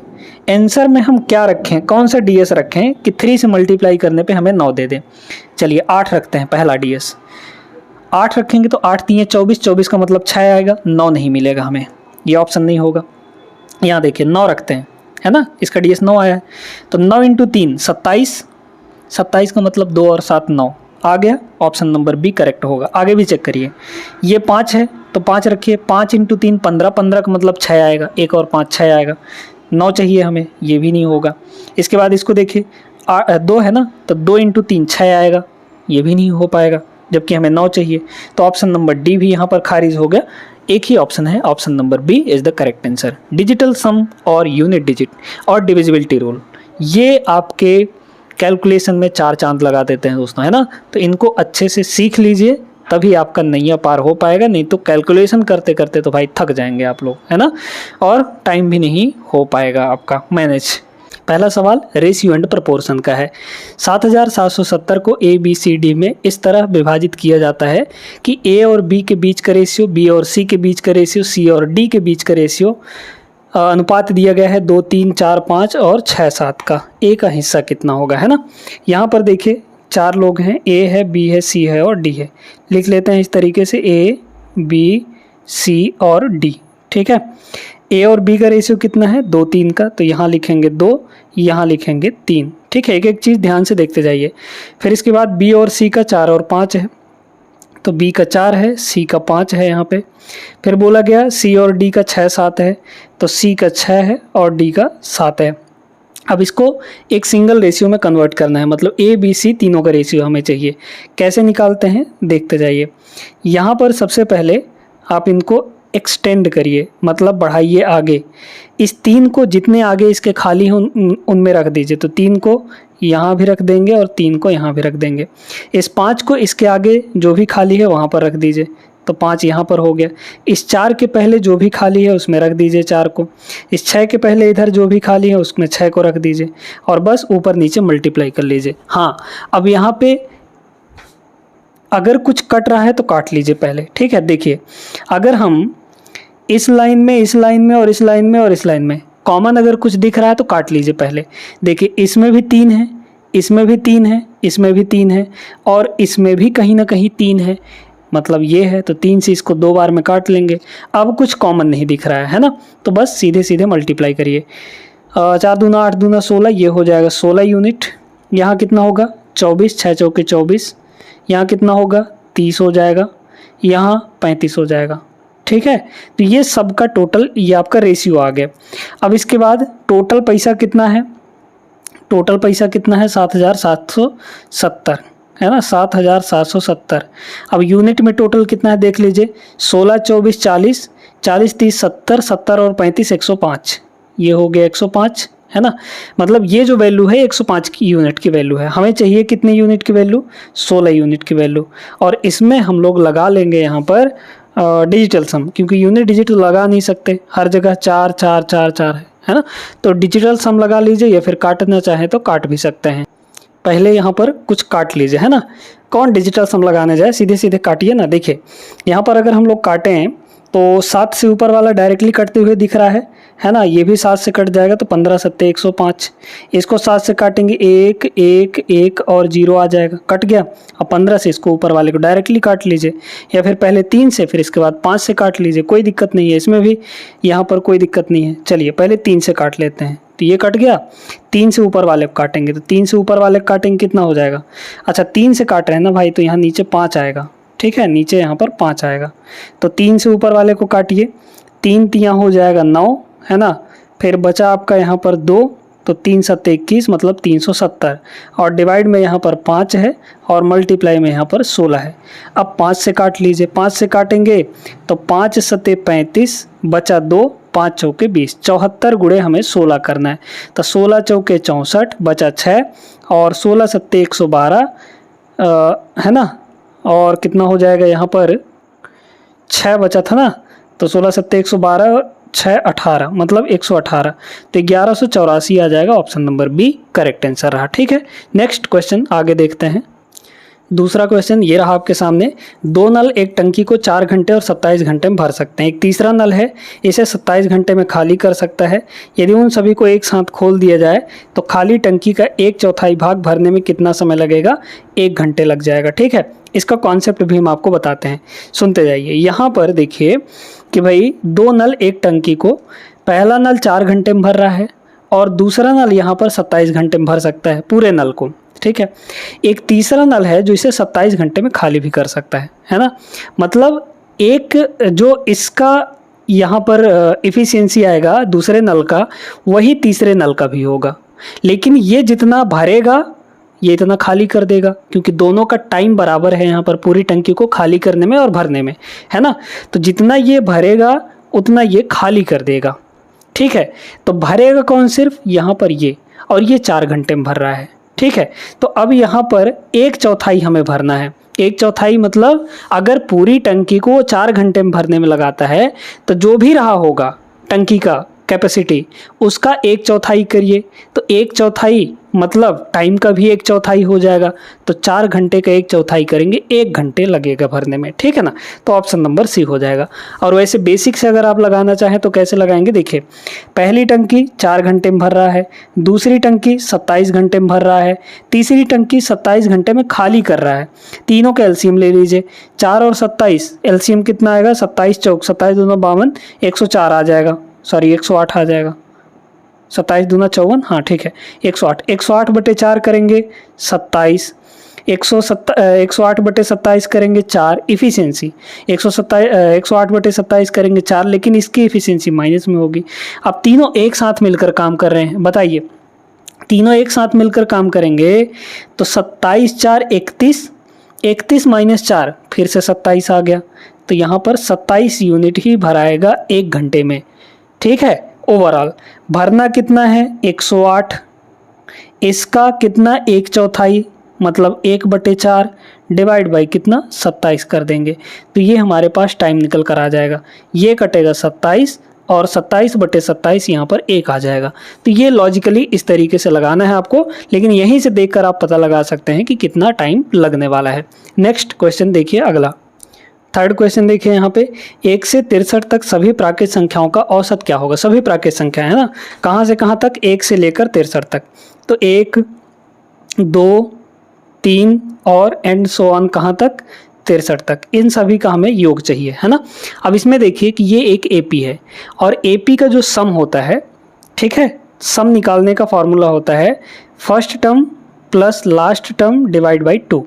आंसर में हम क्या रखें, कौन सा ds रखें कि 3 से मल्टीप्लाई करने पे हमें 9 दे दें। चलिए 8 रखते हैं, पहला ds 8 रखेंगे तो 8 3 24, 24 का मतलब 6 आएगा, 9 नहीं मिलेगा हमें, ये ऑप्शन नहीं होगा। यहाँ देखिए 9 रखते हैं, है ना, इसका ds 9 आया है, तो 9 इंटू 3 27, 27 का मतलब 2 और 7 9 आ गया, ऑप्शन नंबर बी करेक्ट होगा। आगे भी चेक करिए, ये 5 है तो 5 रखिए, 5 इंटू 3 15, 15 का मतलब 6 आएगा, 1 और 5 6 आएगा, 9 चाहिए हमें, ये भी नहीं होगा। इसके बाद इसको देखिए 2 है ना, तो 2 इंटू 3 6 आएगा, ये भी नहीं हो पाएगा, जबकि हमें 9 चाहिए, तो ऑप्शन नंबर डी भी यहाँ पर खारिज हो गया। एक ही ऑप्शन है, option number B is the correct answer. Digital sum और यूनिट डिजिट और डिविजिबिलिटी रूल, ये आपके कैलकुलेशन में 4 चांद लगा देते हैं दोस्तों, है ना, तो इनको अच्छे से सीख लीजिए, तभी आपका नैया पार हो पाएगा, नहीं तो कैलकुलेशन करते करते तो भाई थक जाएंगे आप लोग, है ना, और टाइम भी नहीं हो पाएगा आपका मैनेज। पहला सवाल रेशियो एंड प्रपोर्शन का है। 7770 को ए बी सी डी में इस तरह विभाजित किया जाता है कि ए और बी के बीच का रेशियो, बी और सी के बीच का रेशियो, सी और डी के बीच का रेशियो अनुपात दिया गया है 2 3 4 5 और 6 7 का। ए का हिस्सा कितना होगा, है ना। यहाँ पर देखिए 4 लोग हैं, ए है, बी है, सी है और डी है। लिख लेते हैं इस तरीके से ए बी सी और डी। ठीक है, ए और बी का रेशियो कितना है 2 3 का, तो यहाँ लिखेंगे 2, यहाँ लिखेंगे 3। ठीक है, एक एक चीज़ ध्यान से देखते जाइए। फिर इसके बाद बी और सी का 4 और 5 है, तो बी का 4 है, सी का 5 है यहाँ पे। फिर बोला गया सी और डी का 6 7 है, तो सी का 6 है और डी का 7 है। अब इसको एक सिंगल रेशियो में कन्वर्ट करना है, मतलब ए बी सी तीनों का रेशियो हमें चाहिए। कैसे निकालते हैं देखते जाइए। यहाँ पर सबसे पहले आप इनको एक्सटेंड करिए, मतलब बढ़ाइए आगे। इस 3 को जितने आगे इसके खाली हों उनमें रख दीजिए, तो 3 को यहाँ भी रख देंगे और 3 को यहाँ भी रख देंगे। इस 5 को इसके आगे जो भी खाली है वहाँ पर रख दीजिए, तो 5 यहाँ पर हो गया। इस 4 के पहले जो भी खाली है उसमें रख दीजिए 4 को। इस 6 के पहले इधर जो भी खाली है उसमें 6 को रख दीजिए और बस ऊपर नीचे मल्टीप्लाई कर लीजिए। हाँ, अब यहाँ पे अगर कुछ कट रहा है तो काट लीजिए पहले। ठीक है, देखिए अगर हम इस लाइन में, इस लाइन में और इस लाइन में और इस लाइन में कॉमन अगर कुछ दिख रहा है तो काट लीजिए पहले। देखिए इसमें भी 3 है, इसमें भी 3 है, इसमें भी 3 है और इसमें भी कहीं ना कहीं 3 है, मतलब ये है, तो 3 से इसको 2 बार में काट लेंगे। अब कुछ कॉमन नहीं दिख रहा है ना, तो बस सीधे सीधे मल्टीप्लाई करिए। 4 दूना 8 दूना 16, ये हो जाएगा 16 यूनिट। यहाँ कितना होगा 24, 6 चौके 24, यहाँ कितना होगा 30 हो जाएगा, यहाँ 35 हो जाएगा। ठीक है, तो ये सबका टोटल, ये आपका रेशियो आ गया। अब इसके बाद टोटल पैसा कितना है, टोटल पैसा कितना है 7770, है ना, 7770। अब यूनिट में टोटल कितना है देख लीजिए, 16 24 40, 40 30 70, 70 और 35 105, ये हो गया 105, है ना। मतलब ये जो वैल्यू है 105 की यूनिट की वैल्यू है। हमें चाहिए कितने यूनिट की वैल्यू, 16 यूनिट की वैल्यू। और इसमें हम लोग लगा लेंगे यहाँ पर डिजिटल सम, क्योंकि यूनिट डिजिट लगा नहीं सकते, हर जगह 4 4 4 4 है ना, तो डिजिटल सम लगा लीजिए या फिर काटना चाहें तो काट भी सकते हैं। पहले यहाँ पर कुछ काट लीजिए, है ना, कौन डिजिटल सम लगाने जाए, सीधे सीधे काटिए ना। देखिए यहाँ पर अगर हम लोग काटें तो 7 से ऊपर वाला डायरेक्टली कटते हुए दिख रहा है ना, ये भी 7 से कट जाएगा, तो 15 7 105। इसको 7 से काटेंगे 1 1 1 और 0 आ जाएगा, कट गया। अब 15 से इसको ऊपर वाले को डायरेक्टली काट लीजिए, या फिर पहले 3 से फिर इसके बाद 5 से काट लीजिए, कोई दिक्कत नहीं है इसमें भी, यहाँ पर कोई दिक्कत नहीं है। चलिए पहले 3 से काट लेते हैं, तो ये कट गया। 3 से ऊपर वाले को काटेंगे, तो 3 से ऊपर वाले को काटेंगे कितना हो जाएगा, अच्छा 3 से काट रहे हैं ना भाई, तो यहाँ नीचे 5 आएगा। ठीक है, नीचे यहाँ पर 5 आएगा, तो 3 से ऊपर वाले को काटिए, 3 3 हो जाएगा 9, है ना। फिर बचा आपका यहाँ पर 2, तो 3 7 21 मतलब 370, और डिवाइड में यहाँ पर 5 है और मल्टीप्लाई में यहाँ पर 16 है। अब 5 से काट लीजिए, 5 से काटेंगे तो 5 7 35, बचा 2, 5 चौके 20, 74 गुणे हमें 16 करना है, तो 16 चौके 64, बचा 6 और 16 7 112, है ना, और कितना हो जाएगा यहाँ पर 6 बचा था ना, तो 16 7 112, 6 18 मतलब 118, तो 1184 आ जाएगा। Option number B correct answer रहा। ठीक है, नेक्स्ट क्वेश्चन आगे देखते हैं। दूसरा क्वेश्चन ये रहा आपके सामने। दो नल एक टंकी को 4 घंटे और 27 घंटे में भर सकते हैं। एक तीसरा नल है, इसे 27 घंटे में खाली कर सकता है। यदि उन सभी को एक साथ खोल दिया जाए तो खाली टंकी का 1/4 भाग भरने में कितना समय लगेगा? 1 घंटे लग जाएगा। ठीक है, इसका कॉन्सेप्ट भी हम आपको बताते हैं, सुनते जाइए। यहाँ पर देखिए कि भाई दो नल एक टंकी को, पहला नल 4 घंटे में भर रहा है और दूसरा नल यहाँ पर 27 घंटे में भर सकता है पूरे नल को। ठीक है, एक तीसरा नल है जो इसे 27 घंटे में खाली भी कर सकता है ना। मतलब एक जो इसका यहाँ पर एफिशिएंसी आएगा दूसरे नल का, वही तीसरे नल का भी होगा, लेकिन ये जितना भरेगा ये इतना खाली कर देगा, क्योंकि दोनों का टाइम बराबर है यहाँ पर पूरी टंकी को खाली करने में और भरने में, है ना। तो जितना ये भरेगा उतना ये खाली कर देगा। ठीक है, तो भरेगा कौन? सिर्फ यहाँ पर ये, और ये 4 घंटे में भर रहा है। ठीक है, तो अब यहाँ पर 1/4 हमें भरना है। 1/4 मतलब अगर पूरी टंकी को 4 घंटे में भरने में लगाता है तो जो भी रहा होगा टंकी का कैपेसिटी उसका 1/4 करिए, तो 1/4 मतलब टाइम का भी 1/4 हो जाएगा, तो 4 घंटे का 1/4 करेंगे, 1 घंटे लगेगा भरने में। ठीक है ना, तो ऑप्शन नंबर सी हो जाएगा। और वैसे बेसिक से अगर आप लगाना चाहें तो कैसे लगाएंगे? देखिए, पहली टंकी 4 घंटे में भर रहा है, दूसरी टंकी 27 घंटे में भर रहा है, तीसरी टंकी 27 घंटे में खाली कर रहा है। तीनों का एलसीएम ले लीजिए, 4 और 27 एलसीएम कितना आएगा? 27 चौक 27 दूना 52, 104 आ जाएगा, सॉरी 108 आ जाएगा। 27 दूना 54, हाँ ठीक है 108। 108 बटे 4 करेंगे 27, 108 बटे 27 करेंगे 4, इफिशियंसी 108 बटे 27 करेंगे 4, लेकिन इसकी इफिशियंसी माइनस में होगी। अब तीनों एक साथ मिलकर काम कर रहे हैं, बताइए तीनों एक साथ मिलकर काम करेंगे तो 27 4 31, 31 माइनस 4 फिर से 27 आ गया, तो यहाँ पर 27 यूनिट ही भराएगा 1 घंटे में। ठीक है, ओवरऑल भरना कितना है? 108, इसका कितना 1/4 मतलब 1/4 डिवाइड बाई कितना 27 कर देंगे, तो ये हमारे पास टाइम निकल कर आ जाएगा। ये कटेगा 27 और 27/27 यहाँ पर 1 आ जाएगा। तो ये लॉजिकली इस तरीके से लगाना है आपको, लेकिन यहीं से देखकर आप पता लगा सकते हैं कि कितना टाइम लगने वाला है। नेक्स्ट क्वेश्चन देखिए अगला, थर्ड क्वेश्चन देखिए यहाँ पे, 1 से 63 तक सभी प्राकृत संख्याओं का औसत क्या होगा? सभी प्राकृत संख्या है ना, कहाँ से कहाँ तक? 1 से लेकर 63 तक, तो 1 2 3 और एंड सो ऑन कहाँ तक? 63 तक। इन सभी का हमें योग चाहिए, है ना। अब इसमें देखिए कि ये एक एपी है और एपी का जो सम होता है, ठीक है, सम निकालने का फॉर्मूला होता है first term plus last term divide by 2।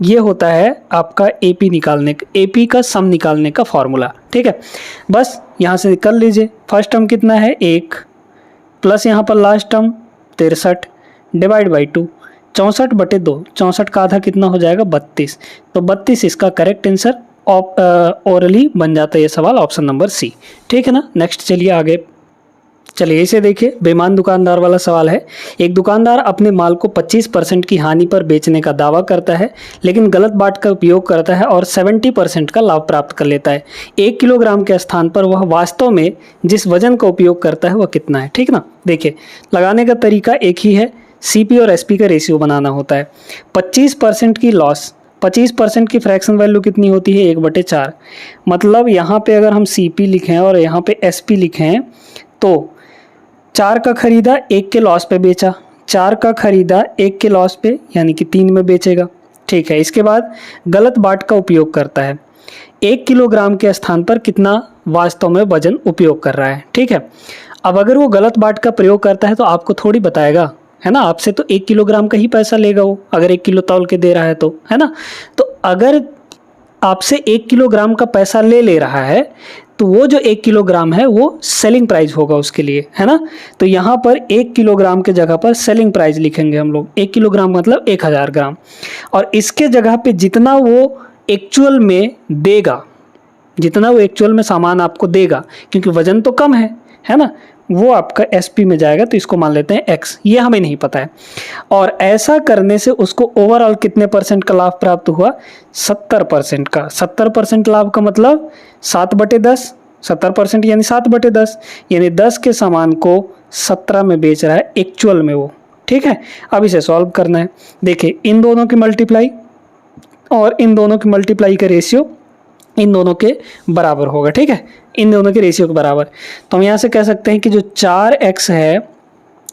ये होता है आपका एपी निकालने का, एपी का सम निकालने का फॉर्मूला। ठीक है, बस यहाँ से कर लीजिए। फर्स्ट टर्म कितना है? 1 प्लस यहाँ पर लास्ट टर्म 63 डिवाइड बाई 2, 64/2, 64 का आधा कितना हो जाएगा? 32। तो 32 इसका करेक्ट आंसर ओरली बन जाता है ये सवाल, ऑप्शन नंबर सी। ठीक है ना, नेक्स्ट चलिए आगे। चलिए इसे देखिए, बेईमान दुकानदार वाला सवाल है। एक दुकानदार अपने माल को 25% की हानि पर बेचने का दावा करता है, लेकिन गलत बाट का उपयोग करता है और 70% का लाभ प्राप्त कर लेता है। 1 किलोग्राम के स्थान पर वह वास्तव में जिस वजन का उपयोग करता है वह कितना है? ठीक ना, देखिए लगाने का तरीका एक ही है, सीपी और एसपी का रेशियो बनाना होता है। 25% की लॉस, 25% की फ्रैक्शन वैल्यू कितनी होती है? 1/4। मतलब यहाँ पे अगर हम सीपी लिखें और यहाँ पे एसपी लिखें तो 4 का खरीदा 1 के लॉस पे बेचा, 4 का खरीदा 1 के लॉस पे यानी कि 3 में बेचेगा। ठीक है, इसके बाद गलत बाट का उपयोग करता है, 1 किलोग्राम के स्थान पर कितना वास्तव में वजन उपयोग कर रहा है। ठीक है, अब अगर वो गलत बाट का प्रयोग करता है तो आपको थोड़ी बताएगा, है ना, आपसे तो 1 किलोग्राम का ही पैसा लेगा वो, अगर 1 किलो तौल के दे रहा है तो, है ना। तो अगर आपसे 1 किलोग्राम का पैसा ले रहा है तो वो जो 1 किलोग्राम है वो सेलिंग प्राइस होगा उसके लिए, है ना। तो यहाँ पर 1 किलोग्राम के जगह पर सेलिंग प्राइस लिखेंगे हम लोग, 1 किलोग्राम मतलब 1000 ग्राम, और इसके जगह पे जितना वो एक्चुअल में देगा, जितना वो एक्चुअल में सामान आपको देगा, क्योंकि वजन तो कम है ना, वो आपका एसपी में जाएगा, तो इसको मान लेते हैं एक्स, ये हमें नहीं पता है। और ऐसा करने से उसको ओवरऑल कितने % का लाभ प्राप्त हुआ? 70% का। 70% लाभ का मतलब 7/10 70% यानी 7/10, यानी 10 के सामान को 17 में बेच रहा है एक्चुअल में वो। ठीक है, अब इसे सॉल्व करना है। देखिए इन दोनों की मल्टीप्लाई और इन दोनों की मल्टीप्लाई का रेशियो इन दोनों के बराबर होगा। ठीक है, इन दोनों के रेशियो के बराबर। तो हम यहाँ से कह सकते हैं कि जो 4x है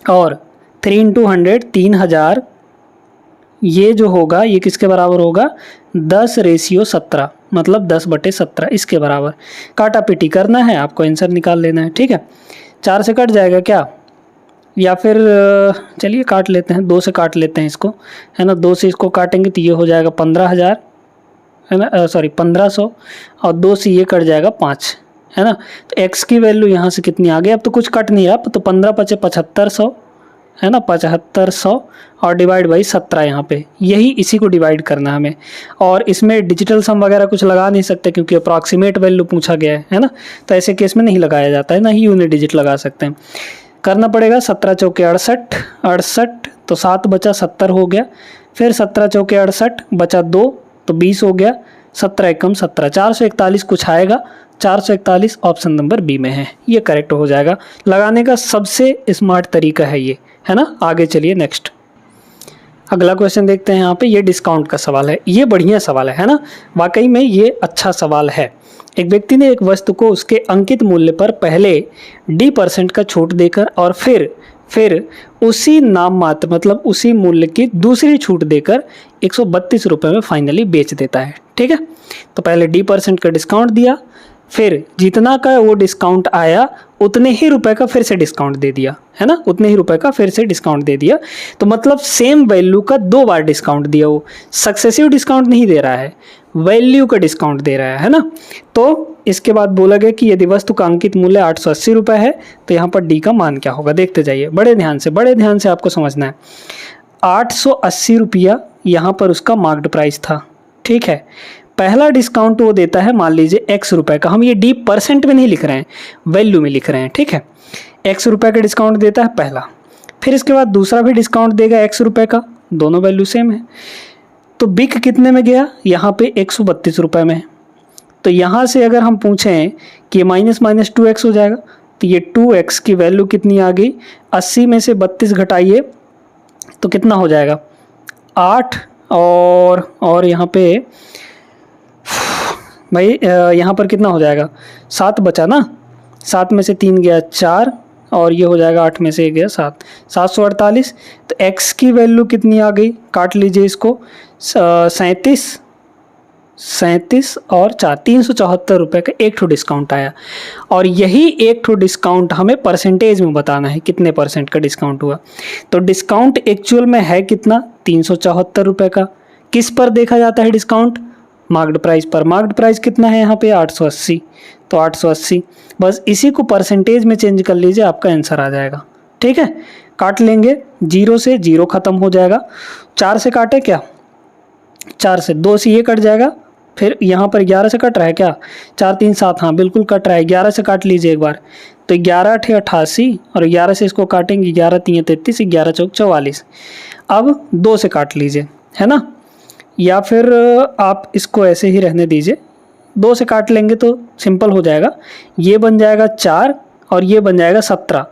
और 3 × 100 3000, ये जो होगा ये किसके बराबर होगा, 10/17, मतलब 10/17 इसके बराबर। काटा पीटी करना है, आपको आंसर निकाल लेना है। ठीक है, 4 से कट जाएगा क्या, या फिर चलिए काट लेते हैं, 2 से काट लेते हैं इसको, है ना। 2 से इसको काटेंगे तो ये हो जाएगा 15,000, है ना, सॉरी 1500, और 2 से ये कट जाएगा 5, है ना। तो x की वैल्यू यहाँ से कितनी आ गई, अब तो कुछ कट नहीं रहा, तो 15 × 5 = 7500, है ना, 7500 और डिवाइड बाई 17 यहाँ पे, यही इसी को डिवाइड करना है हमें। और इसमें डिजिटल सम वगैरह कुछ लगा नहीं सकते क्योंकि अप्रॉक्सीमेट वैल्यू पूछा गया है ना, तो ऐसे केस में नहीं लगाया जाता है, ना ही यूनिट डिजिट लगा सकते हैं। करना पड़ेगा 17 चौके 68, तो 7 बचा 70 हो गया, फिर 17 चौके 68 बचा 2 तो 20 हो गया, 17 एकम 17, 441 कुछ आएगा, 441 ऑप्शन नंबर बी में है, ये करेक्ट हो जाएगा। लगाने का सबसे स्मार्ट तरीका है ये, है ना। आगे चलिए नेक्स्ट, अगला क्वेश्चन देखते हैं। यहाँ पे ये डिस्काउंट का सवाल है, ये बढ़िया सवाल है ना, वाकई में ये अच्छा सवाल है। एक व्यक्ति ने एक वस्तु को उसके अंकित मूल्य पर पहले D% का छूट देकर और फिर उसी नाम मात्र मतलब उसी मूल्य की दूसरी छूट देकर 132 रुपये में फाइनली बेच देता है। ठीक है, तो पहले D% का डिस्काउंट दिया, फिर जितना का वो डिस्काउंट आया उतने ही रुपए का फिर से डिस्काउंट दे दिया, है ना, उतने ही रुपए का फिर से डिस्काउंट दे दिया। तो मतलब सेम वैल्यू का 2 बार डिस्काउंट दिया, वो सक्सेसिव डिस्काउंट नहीं दे रहा है, वैल्यू का डिस्काउंट दे रहा है ना। तो इसके बाद बोला गया कि यदि वस्तु का अंकित मूल्य 880 रुपये है तो यहाँ पर डी का मान क्या होगा, देखते जाइए, बड़े ध्यान से आपको समझना है। 880 रुपया यहाँ पर उसका मार्क्ड प्राइस था। ठीक है, पहला डिस्काउंट वो देता है मान लीजिए x रुपए का, हम ये D% में नहीं लिख रहे हैं, वैल्यू में लिख रहे हैं। ठीक है, x रुपए का डिस्काउंट देता है पहला, फिर इसके बाद दूसरा भी डिस्काउंट देगा x रुपए का, दोनों वैल्यू सेम है। तो बिक कितने में गया, यहाँ पे 132 रुपये में। तो यहाँ से अगर हम पूछें कि माइनस 2x हो जाएगा, तो ये 2x की वैल्यू कितनी आ गई, 80 में से 32 घटाइए तो कितना हो जाएगा 8, और यहाँ पे भाई यहाँ पर कितना हो जाएगा 7 बचा ना, 7 में से 3 गया 4, और ये हो जाएगा 8 में से 1 गया 7, 748। तो x की वैल्यू कितनी आ गई, काट लीजिए इसको, 37 और 4, 374 रुपये का एक ठो डिस्काउंट आया। और यही एक ठो डिस्काउंट हमें परसेंटेज में बताना है कितने % का डिस्काउंट हुआ। तो डिस्काउंट एक्चुअल में है कितना, 374 रुपये का। किस पर देखा जाता है डिस्काउंट, मार्क्ड प्राइस पर। मार्क्ड प्राइस कितना है यहाँ पे 880, तो 880, बस इसी को परसेंटेज में चेंज कर लीजिए, आपका आंसर आ जाएगा। ठीक है, काट लेंगे, 0 से 0 खत्म हो जाएगा, 4 से काटे क्या, 4 से 2 से ये कट जाएगा, फिर यहाँ पर 11 से कट रहा है क्या, 4 3 7, हाँ बिल्कुल कट रहा है, 11 से काट लीजिए एक बार, तो 11 8 88 और 11 से इसको काटेंगे, 11 3 33, 11 4 44। अब 2 से काट लीजिए, है ना, या फिर आप इसको ऐसे ही रहने दीजिए, 2 से काट लेंगे तो सिंपल हो जाएगा, ये बन जाएगा 4 और ये बन जाएगा 17,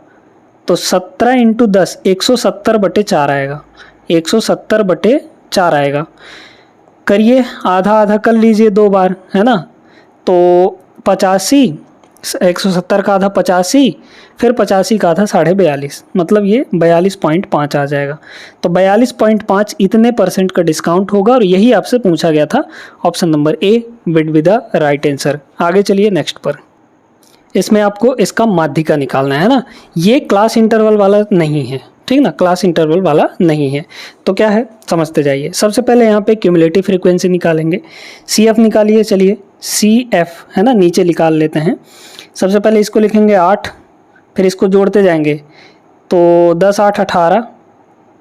तो 17 × 10 170/4 आएगा, 170/4 आएगा। करिए, आधा आधा कर लीजिए 2 बार, है ना, तो 85, 170 का आधा 85, फिर 85 का आधा 42.5, मतलब ये 42.5 आ जाएगा। तो 42.5 इतने % का डिस्काउंट होगा, और यही आपसे पूछा गया था, option number A with be the right answer. आगे चलिए नेक्स्ट पर, इसमें आपको इसका माध्यिका निकालना है ना, ये क्लास इंटरवल वाला नहीं है, ठीक ना, क्लास इंटरवल वाला नहीं है। तो क्या है समझते जाइए। सबसे पहले यहाँ पे क्यूमुलेटिव फ्रीक्वेंसी निकालेंगे, CF निकालिए, चलिए CF है ना, नीचे निकाल लेते हैं। सबसे पहले इसको लिखेंगे 8, फिर इसको जोड़ते जाएंगे, तो 10 8 18,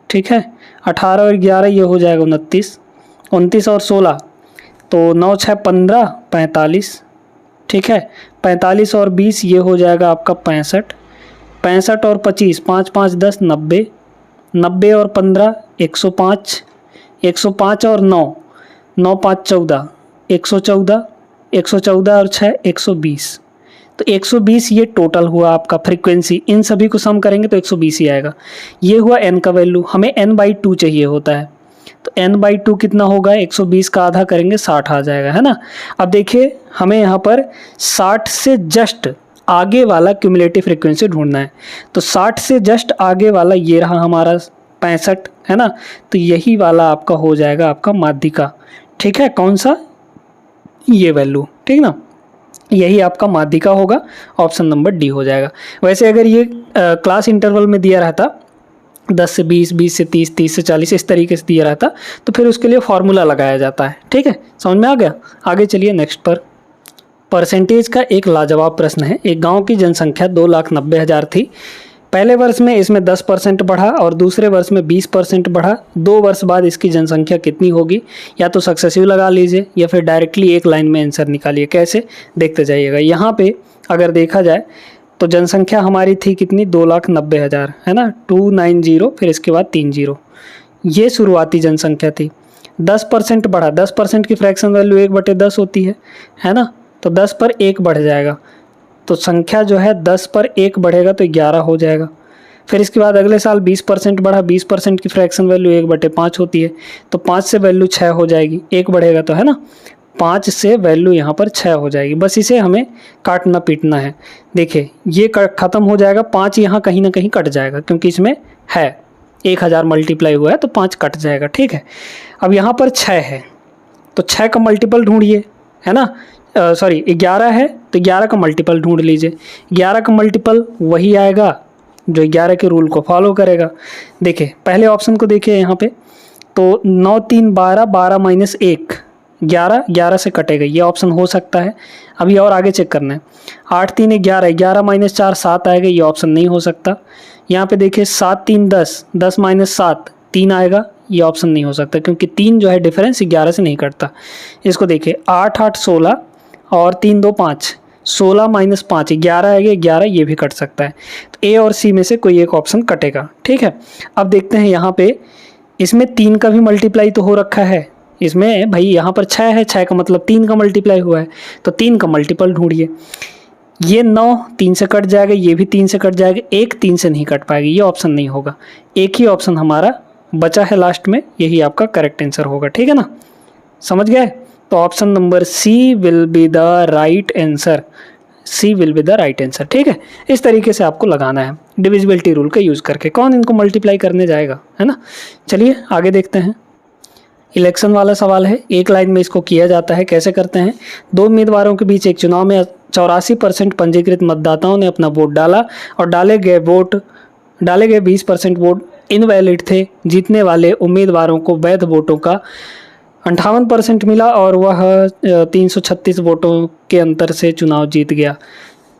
ठीक है, 18 और 11 ये हो जाएगा 29, 29 और 16 तो 9 6 15 45, ठीक है, 45 और 20 ये हो जाएगा आपका 65, 65 और 25 5 5 10 90, 90 और 15 105, 105 और 9 9 5 14 114, 114 और 6 120, तो 120 ये टोटल हुआ आपका फ्रीक्वेंसी, इन सभी को सम करेंगे तो 120 ही आएगा। ये हुआ n का वैल्यू, हमें n/2 चाहिए होता है, तो n/2 कितना होगा, 120 का आधा करेंगे 60 आ जाएगा, है ना। अब देखिए हमें यहाँ पर 60 से जस्ट आगे वाला क्यूमुलेटिव फ्रीक्वेंसी ढूंढना है, तो 60 से जस्ट आगे वाला ये रहा हमारा 65, है ना। तो यही वाला आपका हो जाएगा आपका माध्यिका, ठीक है, कौन सा, ये वैल्यू, ठीक ना, यही आपका माध्यिका होगा, ऑप्शन नंबर डी हो जाएगा। वैसे अगर ये क्लास इंटरवल में दिया रहता 10 से 20, 20 से 30, 30 से 40 इस तरीके से दिया रहता तो फिर उसके लिए फॉर्मूला लगाया जाता है, ठीक है, समझ में आ गया। आगे चलिए नेक्स्ट पर। परसेंटेज का एक लाजवाब प्रश्न है। एक गांव की जनसंख्या 2,90,000 थी। पहले वर्ष में इसमें 10% बढ़ा और दूसरे वर्ष में 20% बढ़ा। 2 वर्ष बाद इसकी जनसंख्या कितनी होगी, या तो सक्सेसिव लगा लीजिए या फिर डायरेक्टली एक लाइन में आंसर निकालिए। कैसे, देखते जाइएगा। यहाँ पे अगर देखा जाए तो जनसंख्या हमारी थी कितनी, 2,90,000, है ना, 290 फिर इसके बाद 30, ये शुरुआती जनसंख्या थी। 10% बढ़ा, 10% की फ्रैक्शन वैल्यू 1/10 होती है ना, तो 10 पर 1 बढ़ जाएगा, तो संख्या जो है 10 पर 1 बढ़ेगा तो 11 हो जाएगा। फिर इसके बाद अगले साल 20% बढ़ा, 20% की फ्रैक्शन वैल्यू 1/5 होती है, तो 5 से वैल्यू 6 हो जाएगी, 1 बढ़ेगा तो, है ना, 5 से वैल्यू यहाँ पर 6 हो जाएगी। बस इसे हमें काटना पीटना है। देखिए ये ख़त्म हो जाएगा, 5 यहाँ कहीं ना कहीं कट जाएगा क्योंकि इसमें है 1000 मल्टीप्लाई हुआ है तो 5 कट जाएगा, ठीक है। अब यहाँ पर 6 है तो 6 का मल्टीपल ढूंढिए, है ना, सॉरी 11 है तो 11 का मल्टीपल ढूंढ लीजिए। 11 का मल्टीपल वही आएगा जो 11 के रूल को फॉलो करेगा। देखिए पहले ऑप्शन को देखिए यहाँ पे, तो 9 3 12, 12 माइनस 1 11, 11 से कटेगा, ये ऑप्शन हो सकता है। अभी और आगे चेक करना है। 8 3 11, 11 माइनस 4 7 आएगा, ये ऑप्शन नहीं हो सकता। यहाँ पे देखिए 7 3 10, 10 माइनस 7 3 आएगा, ये ऑप्शन नहीं हो सकता क्योंकि 3 जो है डिफरेंस 11 से नहीं कटता। इसको देखिए 8 8 16 और 3 2 5, 16 माइनस 5 11 आएगा, 11 ये भी कट सकता है। तो ए और सी में से कोई एक ऑप्शन कटेगा, ठीक है। अब देखते हैं यहाँ पे, इसमें 3 का भी मल्टीप्लाई तो हो रखा है, इसमें भाई यहाँ पर 6 है, 6 का मतलब 3 का मल्टीप्लाई हुआ है, तो 3 का मल्टीपल ढूंढिए। ये 9 3 से कट जाएगा, ये भी 3 से कट जाएगा, 1 3 से नहीं कट पाएगी, ये ऑप्शन नहीं होगा। एक ही ऑप्शन हमारा बचा है लास्ट में, यही आपका करेक्ट आंसर होगा, ठीक है ना, समझ गए। तो option number C will be the right answer, C will be the right answer, ठीक है। इस तरीके से आपको लगाना है डिविजिबिलिटी रूल का यूज़ करके। कौन इनको मल्टीप्लाई करने जाएगा, है ना। चलिए आगे देखते हैं। इलेक्शन वाला सवाल है, एक लाइन में इसको किया जाता है। कैसे करते हैं, 2 उम्मीदवारों के बीच एक चुनाव में 84% पंजीकृत मतदाताओं ने अपना वोट डाला और डाले गए 20% वोट इनवैलिड थे। जीतने वाले उम्मीदवारों को वैध वोटों का 58% मिला और वह 336 वोटों के अंतर से चुनाव जीत गया।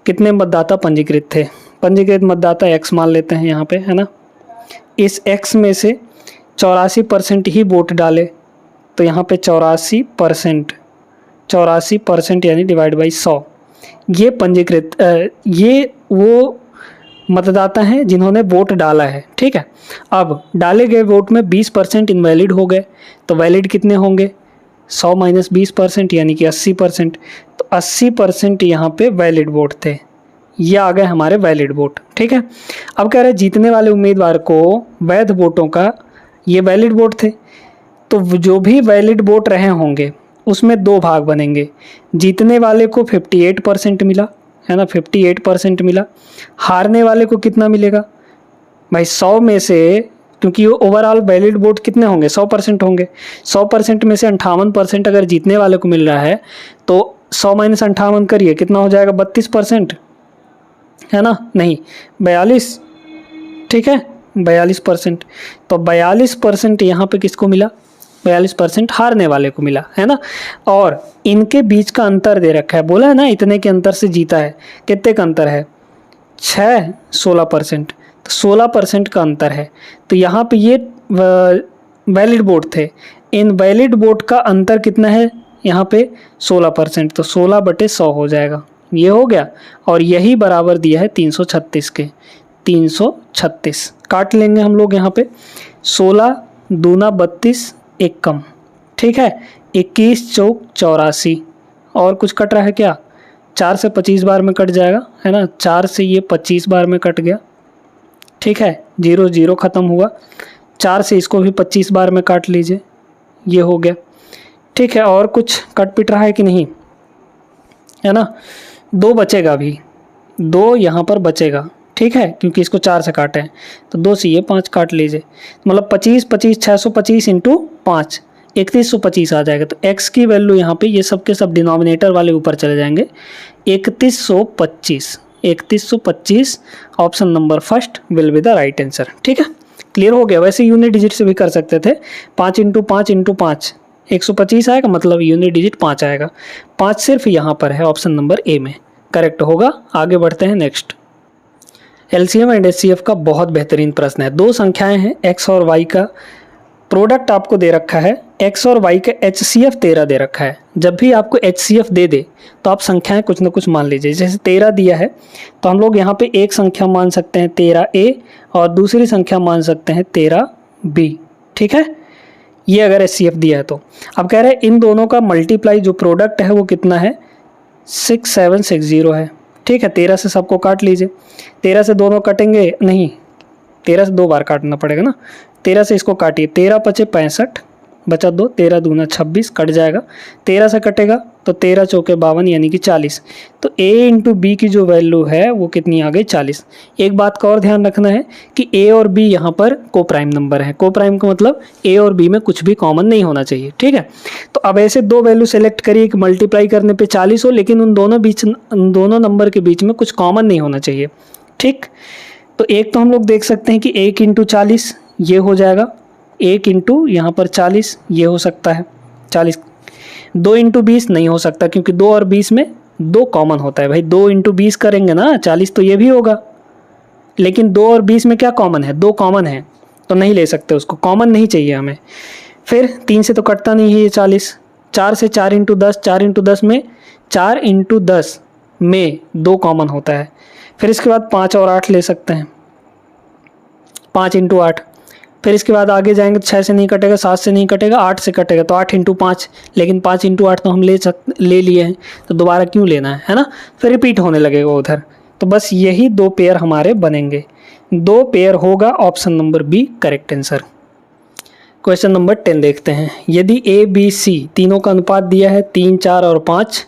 कितने मतदाता पंजीकृत थे, पंजीकृत मतदाता x मान लेते हैं यहाँ पे, है ना। इस x में से 84% ही वोट डाले, तो यहाँ पे 84% यानी डिवाइड बाई 100, ये पंजीकृत ये वो मतदाता हैं जिन्होंने वोट डाला है, ठीक है। अब डाले गए वोट में 20% इनवैलिड हो गए, तो वैलिड कितने होंगे, 100 माइनस 20% यानी कि 80%, तो 80% यहाँ पे वैलिड वोट थे, ये आ गए हमारे वैलिड वोट, ठीक है। अब कह रहे हैं जीतने वाले उम्मीदवार को वैध वोटों का, ये वैलिड वोट थे, तो जो भी वैलिड वोट रहे होंगे उसमें 2 भाग बनेंगे। जीतने वाले को 58% मिला, है ना, 58% मिला। हारने वाले को कितना मिलेगा भाई, 100 में से, क्योंकि ओवरऑल वैलिड वोट कितने होंगे, 100% होंगे, 100% में से 58% अगर जीतने वाले को मिल रहा है तो 100 माइनस 58 करिए, कितना हो जाएगा, 32%, है ना, नहीं 42, ठीक है, 42%। तो 42% यहाँ पे किसको मिला, 42% हारने वाले को मिला, है ना। और इनके बीच का अंतर दे रखा है, बोला है ना इतने के अंतर से जीता है, कितने का अंतर है, 6 16%, तो 16% का अंतर है। तो यहाँ पे ये वैलिड वोट थे, इन वैलिड वोट का अंतर कितना है यहाँ पे 16%, तो 16/100 हो जाएगा, ये हो गया। और यही बराबर दिया है 336 के, 336 काट लेंगे हम लोग यहाँ पे, 16 दूना 32 एक कम, ठीक है, 21 चौक 84, और कुछ कट रहा है क्या, 4 से 25 बार में कट जाएगा, है ना। 4 से ये 25 बार में कट गया, ठीक है, 0 0 ख़त्म हुआ। 4 से इसको भी 25 बार में काट लीजिए, ये हो गया, ठीक है। और कुछ कट पिट रहा है कि नहीं, है ना। 2 बचेगा अभी, 2 यहाँ पर बचेगा, ठीक है, क्योंकि इसको 4 से काटे हैं, तो 2 से ये 5 काट लीजिए, मतलब 25 25 625 इंटू 5 3125 आ जाएगा। तो x की वैल्यू यहाँ पे ये सब के सब डिनोमिनेटर वाले ऊपर चले जाएंगे, 3125 option number first will be the right answer, ठीक है। क्लियर हो गया। वैसे यूनिट डिजिट से भी कर सकते थे, 5 इंटू 5 इंटू 5 125 आएगा, मतलब यूनिट डिजिट 5 आएगा। 5 सिर्फ यहाँ पर है ऑप्शन नंबर ए में, करेक्ट होगा। आगे बढ़ते हैं नेक्स्ट। एलसीएम एंड एचसीएफ का बहुत बेहतरीन प्रश्न है। 2 संख्याएं हैं, x और y का प्रोडक्ट आपको दे रखा है, x और y का HCF 13 दे रखा है। जब भी आपको HCF दे दे तो आप संख्याएं कुछ ना कुछ मान लीजिए। जैसे 13 दिया है तो हम लोग यहाँ पे एक संख्या मान सकते हैं 13A और दूसरी संख्या मान सकते हैं 13B, ठीक है, ये अगर HCF दिया है तो। अब कह रहे हैं इन दोनों का मल्टीप्लाई जो प्रोडक्ट है वो कितना है, 6760 है, ठीक है। 13 से सबको काट लीजिए, 13 से दोनों कटेंगे नहीं, 13 से 2 बार काटना पड़ेगा ना। 13 से इसको काटिए, 13 पचे 65 बचा 2, 13 दूना 26 कट जाएगा। 13 से कटेगा तो 13 चौके 52 यानी कि 40। तो a इंटू बी की जो वैल्यू है वो कितनी आ गई, 40। एक बात का और ध्यान रखना है कि a और b यहाँ पर को प्राइम नंबर है। को प्राइम का मतलब a और b में कुछ भी कॉमन नहीं होना चाहिए, ठीक है। तो अब ऐसे 2 वैल्यू सेलेक्ट करिए कि मल्टीप्लाई करने पे 40 हो, लेकिन उन दोनों नंबर के बीच में कुछ कॉमन नहीं होना चाहिए, ठीक। तो एक तो हम लोग देख सकते हैं कि 1 इंटू 40 ये हो जाएगा, 1 इंटू यहाँ पर 40 ये हो सकता है 40। 2 इंटू 20 नहीं हो सकता क्योंकि 2 और 20 में 2 कॉमन होता है भाई। 2 इंटू 20 करेंगे ना 40 तो ये भी होगा, लेकिन 2 और 20 में क्या कॉमन है, 2 कॉमन है तो नहीं ले सकते उसको, कॉमन नहीं चाहिए हमें। फिर 3 से तो कटता नहीं है ये 40। 4 से 4 इंटू 10, 4 इंटू 10 में 4 इंटू 10 में 2 कॉमन होता है। फिर इसके बाद 5 और 8 ले सकते हैं, 5 इंटू 8। फिर इसके बाद आगे जाएंगे तो 6 से नहीं कटेगा, 7 से नहीं कटेगा, 8 से कटेगा, तो 8 इंटू 5, लेकिन 5 इंटू 8 तो हम ले लिए हैं, तो दोबारा क्यों लेना है ना। फिर रिपीट होने लगेगा उधर। तो बस यही 2 पेयर हमारे बनेंगे, 2 पेयर होगा option number B correct answer. Question number 10 देखते हैं। यदि ए बी सी तीनों का अनुपात दिया है 3 4 और 5,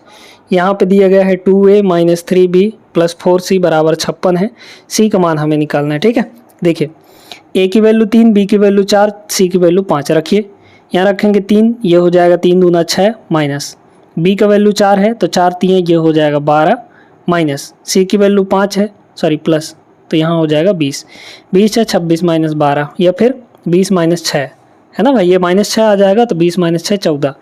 यहाँ पे दिया गया है 2a minus 3b plus 4c बराबर 56 है। c का मान हमें निकालना है, ठीक है। देखिए a की वैल्यू 3, b की वैल्यू 4, c की वैल्यू 5 रखिए। यहाँ रखेंगे 3, ये हो जाएगा 3 दूना 6 माइनस b का वैल्यू 4 है तो 4 3 ये हो जाएगा 12 माइनस c की वैल्यू 5 है सॉरी प्लस, तो यहाँ हो जाएगा 20। 20 है 26 माइनस 12 या फिर 20 माइनस 6 है ना भाई, ये माइनस 6 आ जाएगा तो 20 माइनस 6 14।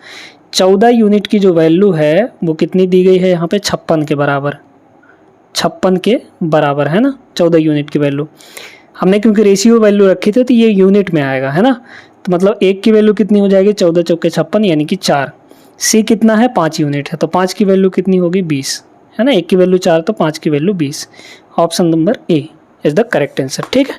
14 यूनिट की जो वैल्यू है वो कितनी दी गई है यहाँ पे, 56 के बराबर, 56 के बराबर है ना 14 यूनिट की वैल्यू। हमने क्योंकि रेशियो वैल्यू रखी थी तो ये यूनिट में आएगा, है ना। तो मतलब 1 की वैल्यू कितनी हो जाएगी, 14 चौके 56 यानी कि 4। सी कितना है, 5 यूनिट है, तो 5 की वैल्यू कितनी होगी 20, है ना। 1 की वैल्यू 4 तो 5 की value 20। Option number A is the correct answer, ठीक है।